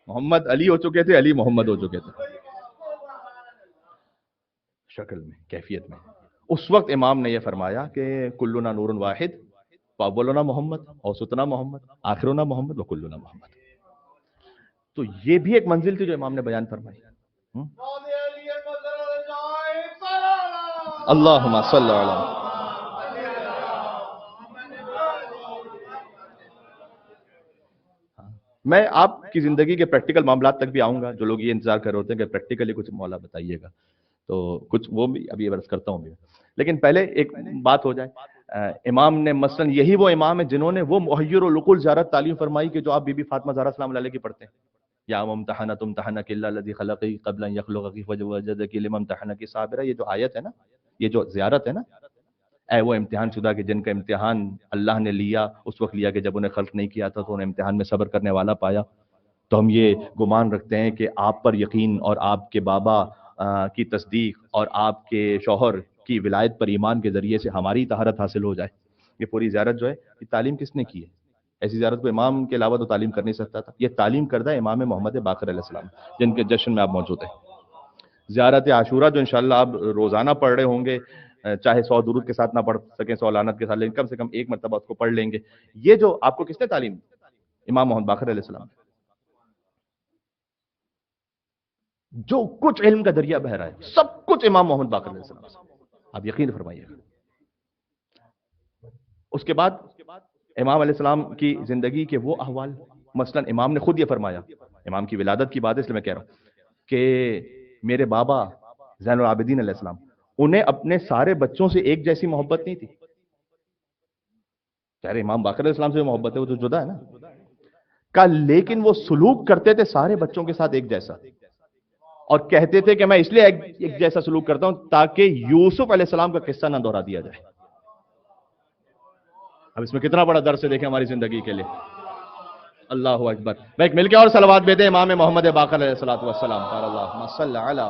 محمد علی ہو چکے تھے، علی محمد ہو چکے تھے، شکل میں، کیفیت میں. اس وقت امام نے یہ فرمایا کہ کلنا نور واحد، فاولنا محمد، اوسطنا محمد، آخرنا محمد، وکلنا محمد. تو یہ بھی ایک منزل تھی جو امام نے بیان فرمائی. اللہم صلی علی. میں آپ کی زندگی کے پریکٹیکل معاملات تک بھی آؤں گا. جو لوگ یہ انتظار کر رہے ہوتے ہیں کہ پریکٹیکلی کچھ مولا بتائیے گا، تو کچھ وہ بھی ابھی عرض کرتا ہوں بھی. لیکن پہلے ایک بات ہو جائے. امام نے مثلا یہی وہ امام ہے جنہوں نے وہ محیر العقول زیارت تعلیم فرمائی کہ جو آپ بی بی فاطمہ زہرا سلام اللہ علیہ کی پڑھتے ہیں. یا ممتحنۃ امتحنک الا الذی خلقی قبل ان یخلقک فوجدک لما امتحنک صابرا. یہ جو آیت ہے نا، یہ جو زیارت ہے نا، اے وہ امتحان شدہ کہ جن کا امتحان اللہ نے لیا اس وقت لیا کہ جب انہیں خلق نہیں کیا تھا تو انہیں امتحان میں صبر کرنے والا پایا. تو ہم یہ گمان رکھتے ہیں کہ آپ پر یقین اور آپ کے بابا کی تصدیق اور آپ کے شوہر کی ولایت پر ایمان کے ذریعے سے ہماری طہارت حاصل ہو جائے. یہ پوری زیارت جو ہے، یہ تعلیم کس نے کی ہے؟ ایسی زیارت کو امام کے علاوہ تو تعلیم کر نہیں سکتا تھا. یہ تعلیم کردہ امام محمد باقر علیہ السلام جن کے جشن میں آپ موجود ہیں. زیارت عاشورہ جو انشاءاللہ آپ روزانہ پڑھ رہے ہوں گے، چاہے 100 درود کے ساتھ نہ پڑھ سکیں، 100 لعنت کے ساتھ، لیکن کم سے کم ایک مرتبہ اس کو پڑھ لیں گے. یہ جو آپ کو کس نے تعلیم دی؟ امام محمد باقر علیہ السلام. جو کچھ علم کا دریا بہ رہا ہے سب کچھ امام محمد باقر علیہ السلام سے، آپ یقین فرمائیے. اس کے بعد امام علیہ السلام کی زندگی کے وہ احوال، مثلا امام نے خود یہ فرمایا، امام کی ولادت کی بات ہے اس لیے میں کہہ رہا ہوں کہ میرے بابا زین العابدین علیہ السلام، انہیں اپنے سارے بچوں سے ایک جیسی محبت نہیں تھی. چاہے امام باقر علیہ السلام سے محبت ہے وہ تو جدا ہے نا، کہ لیکن وہ سلوک کرتے تھے سارے بچوں کے ساتھ ایک جیسا، اور کہتے تھے کہ میں اس لیے ایک جیسا سلوک کرتا ہوں تاکہ یوسف علیہ السلام کا قصہ نہ دہرا دیا جائے. اب اس میں کتنا بڑا درس ہے دیکھیں ہماری زندگی کے لیے. اللہ اکبر. میں ایک مل کے اور صلوات بھیجیں امام محمد باقر علیہ الصلوۃ والسلام پر. اللہم صل علی.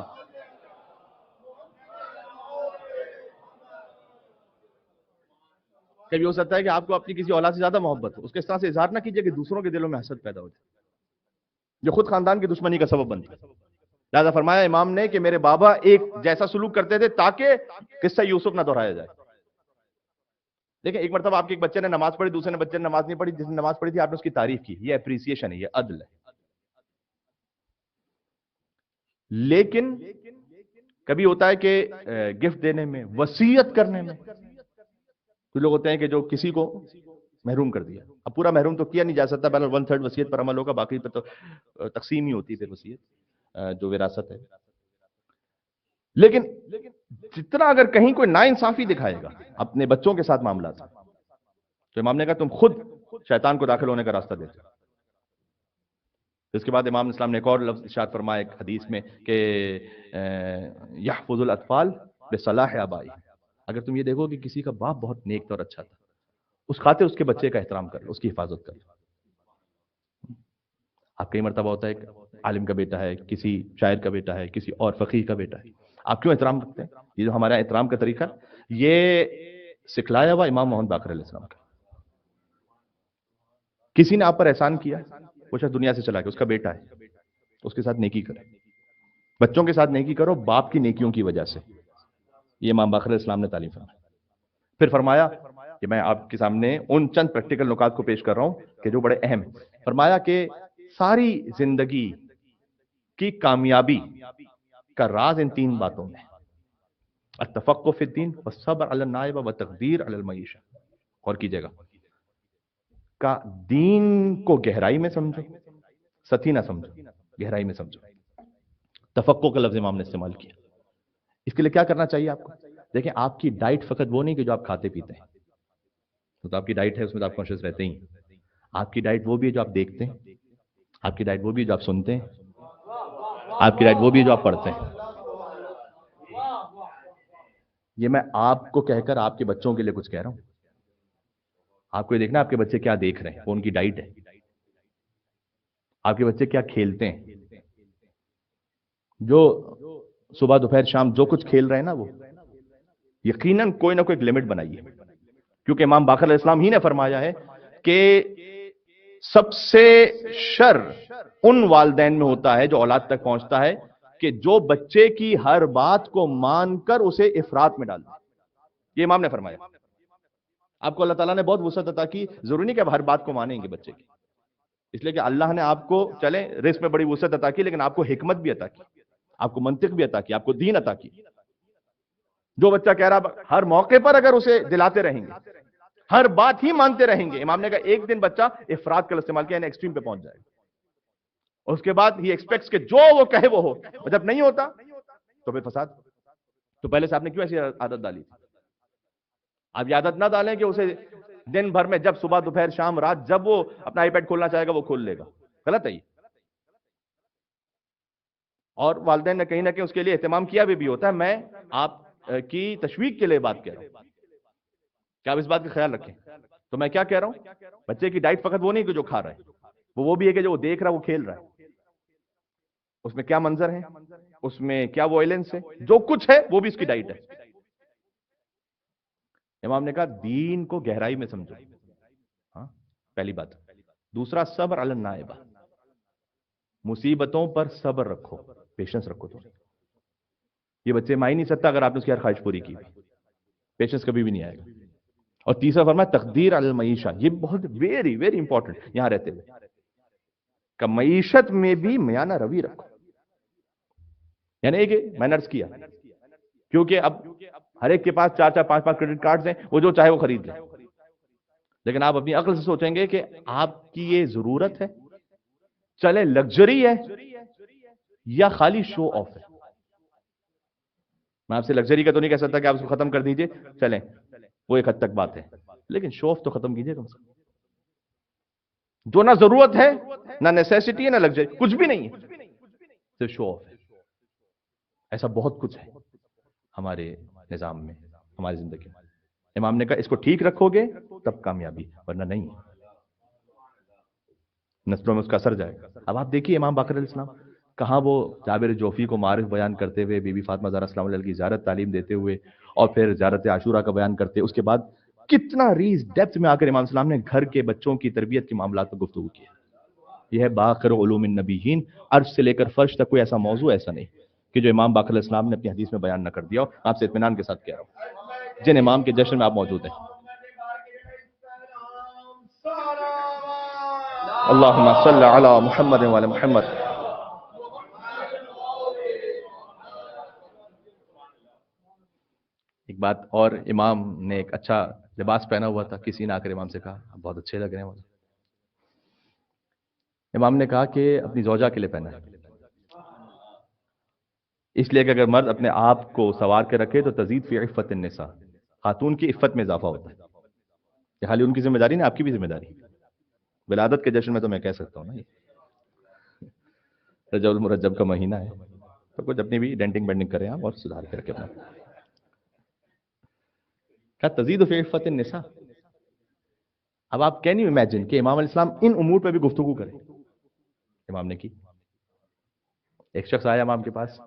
کبھی ہو سکتا ہے کہ آپ کو اپنی کسی اولاد سے زیادہ محبت ہو، اس کے اس طرح سے اظہار نہ کیجیے کہ دوسروں کے دلوں میں حسد پیدا ہو جائے جو خود خاندان کی دشمنی کا سبب بنتی ہے. لہذا فرمایا امام نے کہ میرے بابا ایک جیسا سلوک کرتے تھے تاکہ قصہ یوسف نہ دہرایا جائے. دیکھیں ایک مرتبہ آپ کے ایک بچے نے نماز پڑھی، دوسرے نے بچے نے نماز نہیں پڑھی، جس نے نماز پڑھی تھی آپ نے اس کی تعریف کی، یہ اپریسیشن ہے، یہ عدل ہے. لیکن کبھی ہوتا ہے کہ گفٹ دینے میں، وصیت کرنے میں، کچھ لوگ ہوتے ہیں کہ جو کسی کو محروم کر دیا. اب پورا محروم تو کیا نہیں جا سکتا، پہلے 1/3 وصیت پر عمل ہوگا، باقی پہ تو تقسیم ہی ہوتی ہے پھر وصیت جو وراثت ہے. لیکن جتنا اگر کہیں کوئی ناانصافی دکھائے گا اپنے بچوں کے ساتھ معاملات، تو امام نے کہا تم خود شیطان کو داخل ہونے کا راستہ دیتے. اس کے بعد امام اسلام نے ایک اور لفظ ارشاد فرمایا ایک حدیث میں کہ یحفظ الاطفال بصلاح آبائی. اگر تم یہ دیکھو کہ کسی کا باپ بہت نیک تھا اور اچھا تھا، اس خاطر اس کے بچے کا احترام کر لو، اس کی حفاظت کر لو. آپ کئی مرتبہ ہوتا ہے کہ عالم کا بیٹا ہے، کسی شاعر کا بیٹا ہے، کسی اور فقیہ کا بیٹا ہے، آپ کیوں احترام رکھتے ہیں؟ یہ جو ہمارا احترام کا طریقہ یہ سکھلایا ہوا امام محمد باقر علیہ السلام کا. کسی نے آپ پر احسان کیا، وہ شخص دنیا سے چلا گیا، اس کا بیٹا ہے، اس کے ساتھ نیکی کرے. بچوں کے ساتھ نیکی کرو باپ کی نیکیوں کی وجہ سے. یہ امام باقر علیہ السلام نے تعلیم فرمائی. پھر فرمایا کہ میں آپ کے سامنے ان چند پریکٹیکل نکات کو پیش کر رہا ہوں کہ جو بڑے اہم ہیں. فرمایا کہ ساری زندگی کی کامیابی کا راز ان 3 باتوں میں: التفقہ فی الدین والصبر علی النائبہ والتقدیر علی المعیشہ. اور کیجئے گا کا دین کو گہرائی میں سمجھو، سطحی نہ سمجھو، گہرائی میں سمجھو. تفقہ کا لفظ امام نے استعمال کیا. اس کے لیے کیا کرنا چاہیے آپ کو؟ دیکھیں آپ کی ڈائٹ فقط وہ نہیں کہ جو آپ کھاتے پیتے ہیں، تو آپ کی ڈائٹ ہے اس میں تو آپ کانشیس رہتے ہی. آپ کی ڈائٹ وہ بھی ہے جو آپ دیکھتے ہیں، آپ کی ڈائٹ وہ بھی ہے جو آپ سنتے ہیں، آپ کی ڈائٹ وہ بھی ہے جو آپ پڑھتے ہیں. یہ میں آپ کو کہہ کر آپ کے بچوں کے لیے کچھ کہہ رہا ہوں. آپ کو یہ دیکھنا آپ کے بچے کیا دیکھ رہے ہیں، وہ ان کی ڈائٹ ہے. آپ کے بچے کیا کھیلتے ہیں، جو صبح دوپہر شام جو کچھ کھیل رہے ہیں نا، وہ یقیناً کوئی نہ کوئی ایک لمٹ بنائیے. کیونکہ امام باقر علیہ السلام ہی نے فرمایا ہے کہ سب سے شر ان والدین میں ہوتا ہے جو اولاد تک پہنچتا ہے کہ جو بچے کی ہر بات کو مان کر اسے افراط میں ڈال دے. یہ امام نے فرمایا. آپ کو اللہ تعالیٰ نے بہت وسعت عطا کی، ضروری نہیں کہ آپ ہر بات کو مانیں گے بچے کی، اس لیے کہ اللہ نے آپ کو چلیں رزق میں بڑی وسعت عطا کی، لیکن آپ کو حکمت بھی عطا کی، آپ کو منطق بھی عطا کی، آپ کو دین عطا کی. جو بچہ کہہ رہا ہر موقع پر اگر اسے دلاتے رہیں گے، ہر بات ہی مانتے رہیں گے، امام نے کہا ایک دن بچہ افراط کا استعمال کیا، یعنی ایکسٹریم پہ پہنچ جائے گا. اس کے بعد ہی ایکسپیکٹس کہ جو وہ کہے وہ ہو، اور جب نہیں ہوتا تو پھر فساد. تو پہلے سے آپ نے کیوں ایسی عادت ڈالی تھی؟ آپ یہ عادت نہ ڈالیں کہ اسے دن بھر میں جب صبح دوپہر شام رات جب وہ اپنا آئی پیڈ کھولنا چاہے گا وہ کھول لے گا. غلط ہے یہ. اور والدین نے کہیں نہ کہیں اس کے لیے اہتمام کیا بھی ہوتا ہے. میں آپ کی تشویق کے لیے بات کہہ رہا ہوں کہ آپ اس بات کا خیال رکھیں. تو میں کیا کہہ رہا ہوں؟ بچے کی ڈائٹ فقط وہ نہیں کہ جو کھا رہا ہے، وہ بھی ہے کہ جو وہ دیکھ رہا ہے، وہ کھیل رہا ہے، اس میں کیا منظر ہے، اس میں کیا وائلنس ہے، جو کچھ ہے وہ بھی اس کی ڈائٹ ہے. امام نے کہا دین کو گہرائی میں سمجھو. ہاں پہلی بات. دوسرا صبر علی النائبہ، مصیبتوں پر صبر رکھو، پیشنس رکھو. تو یہ بچے مائی نہیں سکتا اگر آپ نے اس کی ہر خواہش پوری کی، پیشنس کبھی بھی نہیں آئے گا. اور تیسرا فرمایا تقدیر علی المعیشہ. یہ بہت ویری ویری امپورٹنٹ یہاں رہتے ہوئے کہ معیشت میں بھی میانہ روی رکھو. یعنی ایک میں نے عرض کیا کیونکہ اب ہر ایک کے پاس 4 4 5 5 کریڈٹ کارڈز ہیں، وہ جو چاہے وہ خرید لے، لیکن آپ اپنی عقل سے سوچیں گے کہ آپ کی یہ ضرورت ہے، چلے لگژری ہے یا خالی شو آف ہے؟ میں آپ سے لگژری کا تو نہیں کہہ سکتا کہ آپ اس کو ختم کر دیجئے، چلیں وہ ایک حد تک بات ہے، لیکن شو آف تو ختم کیجئے کم سے کم۔ جو نہ ضرورت ہے، نہ نیسیسٹی ہے، نہ لگژری، کچھ بھی نہیں ہے، صرف شو آف ہے۔ ایسا بہت کچھ ہے ہمارے نظام میں، ہماری زندگی میں۔ امام نے کہا اس کو ٹھیک رکھو گے تب کامیابی، ورنہ نہیں، نسلوں میں اس کا اثر جائے گا۔ اب آپ دیکھیے امام باقر علیہ السلام کہاں وہ جابر جوفی کو معارف بیان کرتے ہوئے، بی بی فاطمہ زہرا السلام علیہ کی زیارت تعلیم دیتے ہوئے، اور پھر زیارت عاشورہ کا بیان کرتے، اس کے بعد کتنا ریز ڈیپتھ میں آ کر امام السلام نے گھر کے بچوں کی تربیت کے معاملات پر گفتگو کی۔ یہ ہے باخر علوم النبیین، عرش سے لے کر فرش تک کوئی ایسا موضوع ایسا نہیں کہ جو امام باقر علیہ السلام نے اپنی حدیث میں بیان نہ کر دیا ہو۔ آپ سے اطمینان کے ساتھ کہہ رہا ہوں جن امام کے جشن میں آپ موجود ہیں۔ اللہم صل علی محمد وعلی محمد۔ ایک بات اور، امام نے ایک اچھا لباس پہنا ہوا تھا، کسی نے آ کر امام سے کہا آپ بہت اچھے لگ رہے ہیں۔ امام نے کہا کہ اپنی زوجہ کے لیے پہنا ہے، اس لیے کہ اگر مرد اپنے آپ کو سوار کے رکھے تو تزید فی عفت النساء، خاتون کی عفت میں اضافہ ہوتا ہے۔ یہ خالی ان کی ذمہ داری نہیں، آپ کی بھی ذمہ داری۔ ولادت کے جشن میں تو میں کہہ سکتا ہوں نا، یہ رجب المرجب کا مہینہ ہے، تو کچھ اپنی بھی ڈینٹنگ بینڈنگ کریں آپ اور سدھار کے رکھیں اپنا۔ کیا تزید فی عفت النساء؟ اب آپ کین یو امیجن کہ امام علیہ السلام ان امور پہ بھی گفتگو کریں؟ امام نے کی۔ ایک شخص آیا امام کے پاس،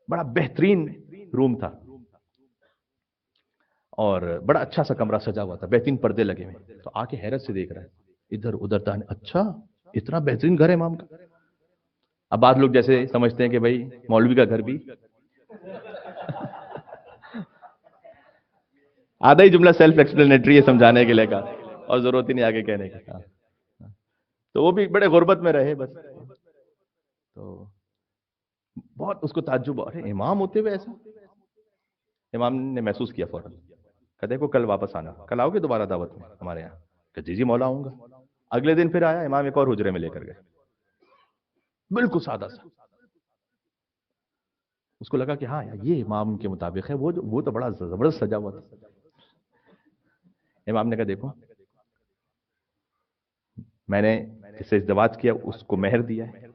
بڑا بہترین روم تھا اور بڑا اچھا سا کمرہ سجا ہوا تھا، بہترین پردے لگے ہوئے، تو آ کے حیرت سے دیکھ رہا ہے ادھر ادھر تانے، اچھا اتنا بہترین گھر ہے امام کا۔ اب بعض لوگ جیسے سمجھتے ہیں کہ بھائی مولوی کا گھر بھی، آدھا ہی جملہ سیلف ایکسپلینیٹری ہے سمجھانے کے لیے کا، اور ضرورت ہی نہیں آگے کہنے کی۔ تو وہ بھی بڑے غربت میں رہے بس، تو بہت اس کو تعجب، ارے امام ہوتے ہوئے ایسا؟ امام نے محسوس کیا فوراً، کہتے کو کل واپس آنا، کل آؤ گے دوبارہ دعوت میں ہمارے یہاں؟ کہ جی جی مولا آؤں گا۔ اگلے دن پھر آیا، امام ایک اور حجرے میں لے کر گئے، بالکل سادہ سا۔ اس کو لگا کہ ہاں یہ امام کے مطابق ہے، وہ تو بڑا زبردست سجا ہوا تھا۔ امام نے کہا دیکھو میں نے جس سے ازدواج کیا اس کو مہر دیا ہے،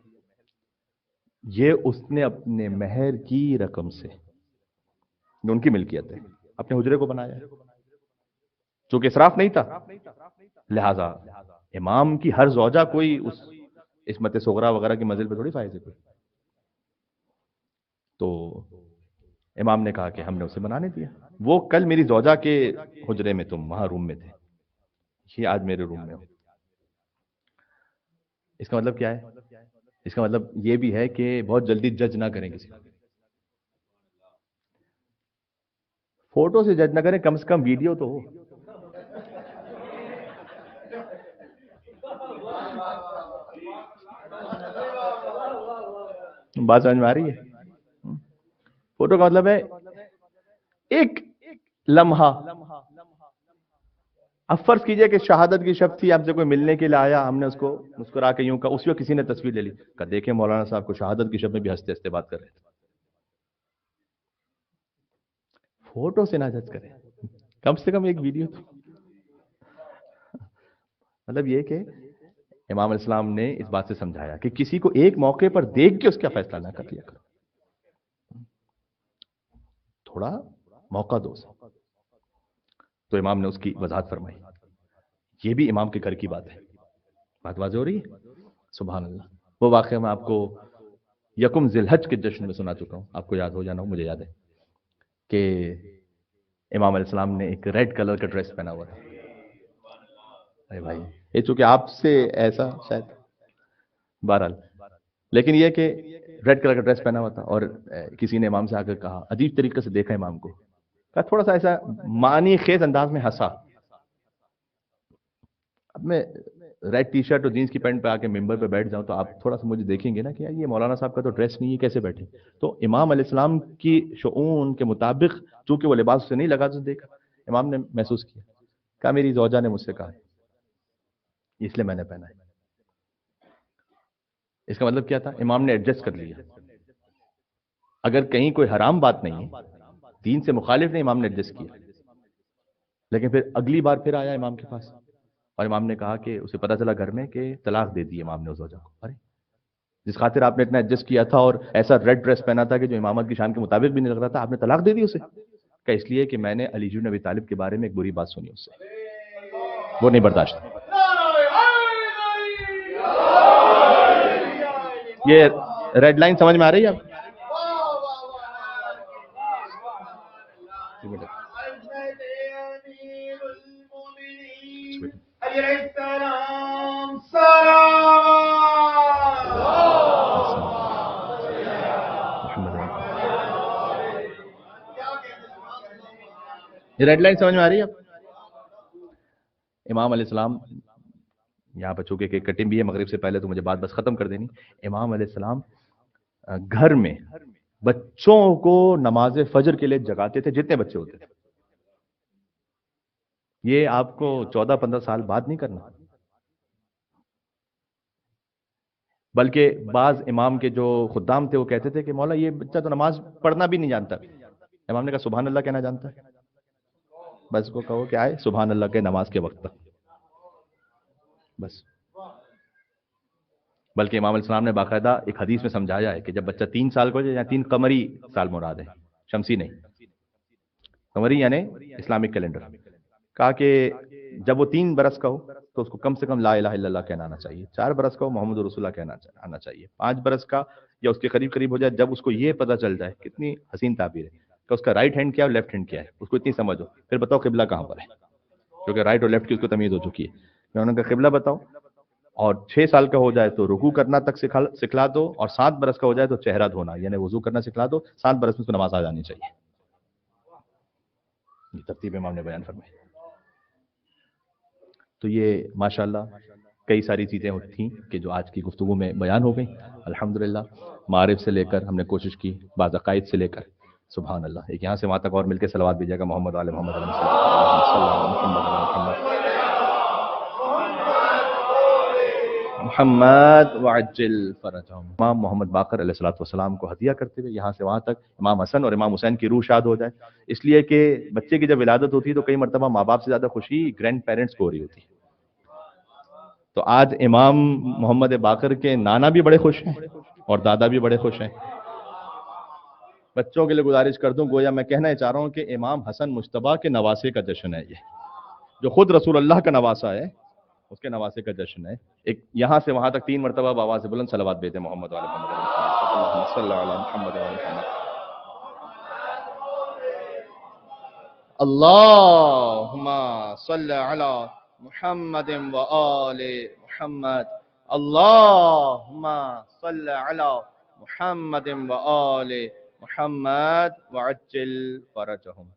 یہ اس نے اپنے مہر کی رقم سے، جو ان کی ملکیت ہے، اپنے حجرے کو بنایا ہے، چونکہ اسراف نہیں تھا، لہذا امام کی ہر زوجہ کوئی اس عصمت صغرا وغیرہ کی منزل پہ تھوڑی فائز ہے کوئی۔ تو امام نے کہا کہ ہم نے اسے بنانے دیا، وہ کل میری زوجہ کے حجرے میں تم وہاں روم میں تھے، یہ آج میرے روم میں ہو۔ اس کا مطلب کیا ہے؟ اس کا مطلب یہ بھی ہے کہ بہت جلدی جج نہ کریں کسی کو، فوٹو سے جج نہ کریں، کم سے کم ویڈیو تو ہو۔ بات سمجھ میں آ رہی ہے؟ فوٹو کا مطلب ہے ایک لمحہ۔ اب فرض کیجئے کہ شہادت کی شب تھی، آپ سے کوئی ملنے کے لیے آیا، ہم نے اس کو مسکرا کے یوں کہا، اسی وقت کسی نے تصویر لے لی، کہ دیکھیں مولانا صاحب کو شہادت کی شب میں بھی ہنستے ہنستے بات کر رہے تھے۔ فوٹو سے نہ جج کریں، کم سے کم ایک ویڈیو تو۔ مطلب یہ کہ امام علیہ السلام نے اس بات سے سمجھایا کہ کسی کو ایک موقع پر دیکھ کے اس کا فیصلہ نہ کر لیا کرو، تھوڑا موقع دو۔ تو امام نے اس کی وضاحت فرمائی، یہ بھی امام کے گھر کی بات ہے۔ بات واضح ہو رہی ہے؟ سبحان اللہ۔ وہ واقعہ میں آپ کو یکم ذی الحج کے جشن میں سنا چکا ہوں، آپ کو یاد ہو جانا ہو، مجھے یاد ہے کہ امام علیہ السلام نے ایک ریڈ کلر کا ڈریس پہنا ہوا تھا۔ ارے بھائی یہ چونکہ آپ سے ایسا شاید، بہرحال، لیکن یہ کہ ریڈ کلر کا ڈریس پہنا ہوا تھا، اور کسی نے امام سے آ کر کہا، عجیب طریقے سے دیکھا امام کو، کہا تھوڑا سا ایسا معنی خیز انداز میں ہنسا۔ اب میں ریڈ ٹی شرٹ اور جینس کی پینٹ پہ آ کے ممبر پہ بیٹھ جاؤں تو آپ تھوڑا سا مجھے دیکھیں گے نا کہ یار یہ مولانا صاحب کا تو ڈریس نہیں ہے، کیسے بیٹھے؟ تو امام علیہ السلام کی شؤون کے مطابق چونکہ وہ لباس سے نہیں لگا تو دیکھا، امام نے محسوس کیا، کہا میری زوجہ نے مجھ سے کہا اس لیے میں نے پہنا ہے۔ اس کا مطلب کیا تھا؟ امام نے ایڈجسٹ کر لیا، اگر کہیں کوئی حرام بات نہیں ہے، دین سے مخالف نہیں، امام نے ایڈجسٹ کیا۔ لیکن پھر اگلی بار پھر آیا امام کے پاس اور امام نے کہا کہ اسے پتا چلا گھر میں کہ طلاق دے دی امام نے اس زوجہ کو۔ ارے جس خاطر آپ نے اتنا ایڈجسٹ کیا تھا اور ایسا ریڈ ڈریس پہنا تھا کہ جو امامت کی شان کے مطابق بھی نہیں لگ رہا تھا، آپ نے طلاق دے دی اسے؟ کہ اس لیے کہ میں نے علی بن ابی طالب کے بارے میں ایک بری بات سنی اس سے، وہ نہیں برداشت۔ یہ ریڈ لائن سمجھ میں آ رہی ہے آپ؟ یہ ریڈ لائن سمجھ میں آ رہی ہے آپ؟ امام علیہ السلام یہاں پر چونکہ کیک کٹنگ بھی ہے مغرب سے پہلے تو مجھے بات بس ختم کر دینی۔ امام علیہ السلام گھر میں بچوں کو نماز فجر کے لیے جگاتے تھے، جتنے بچے ہوتے تھے۔ یہ آپ کو 14-15 سال بعد نہیں کرنا، بلکہ بعض امام کے جو خدام تھے وہ کہتے تھے کہ مولا یہ بچہ تو نماز پڑھنا بھی نہیں جانتا۔ امام نے کہا سبحان اللہ کہنا جانتا ہے، بس کو کہو کہ آئے سبحان اللہ کے نماز کے وقت تک، بس۔ بلکہ امام علیہ السلام نے باقاعدہ ایک حدیث میں سمجھایا ہے کہ جب بچہ 3 سال کا ہو جائے، یا 3 قمری سال مراد ہے، شمسی نہیں، قمری یعنی اسلامک کیلنڈر، کہا کہ جب وہ 3 برس کا ہو تو اس کو کم سے کم لا الہ الا اللہ کہنا آنا چاہیے، 4 برس کا ہو محمد رسول اللہ کہنا آنا چاہیے، 5 برس کا یا اس کے قریب قریب ہو جائے جب اس کو یہ پتہ چل جائے، کتنی حسین تعبیر ہے کہ اس کا رائٹ ہینڈ کیا ہے اور لیفٹ ہینڈ کیا ہے، اس کو اتنی سمجھ ہو، پھر بتاؤ قبلہ کہاں پر ہے، کیونکہ رائٹ اور لیفٹ کی اس کو تمیز ہو چکی ہے۔ میں انہوں نے کہا قبلہ بتاؤ، اور 6 سال کا ہو جائے تو رکوع کرنا تک سکھلا دو، اور 7 برس کا ہو جائے تو چہرہ دھونا یعنی وضو کرنا سکھلا دو، 7 برس میں اس کو نماز آ جانی چاہیے۔ یہ ترتیب امام نے بیان فرمائی۔ تو یہ ماشاءاللہ کئی ساری چیزیں تھیں کہ جو آج کی گفتگو میں بیان ہو گئیں، الحمدللہ۔ معارف سے لے کر ہم نے کوشش کی، بعض عقائد سے لے کر، سبحان اللہ، ایک یہاں سے وہاں تک اور مل کے صلوات بھیجیے گا محمد علیہ محمد علیہ محمد وعجل فرجہم۔ امام محمد باقر علیہ الصلوۃ والسلام کو ہدیہ کرتے ہوئے یہاں سے وہاں تک امام حسن اور امام حسین کی روح شاد ہو جائے، اس لیے کہ بچے کی جب ولادت ہوتی ہے تو کئی مرتبہ ماں باپ سے زیادہ خوشی گرینڈ پیرنٹس کو ہو رہی ہوتی ہے۔ تو آج امام محمد باقر کے نانا بھی بڑے خوش ہیں اور دادا بھی بڑے خوش ہیں۔ بچوں کے لیے گزارش کر دوں، گویا میں کہنا چاہ رہا ہوں کہ امام حسن مجتبیٰ کے نواسے کا جشن ہے، یہ جو خود رسول اللہ کا نواسا ہے اس کے نواسے کا جشن ہے۔ ایک یہاں سے وہاں تک 3 مرتبہ بآواز بلند صلوات بھیجتے محمد علیہ محمد اللہم صلی علی محمد وعلی محمد۔ اللہم صلی علی محمد وآل محمد، اللہم صلی علی محمد وآل محمد وعجل فرجہم۔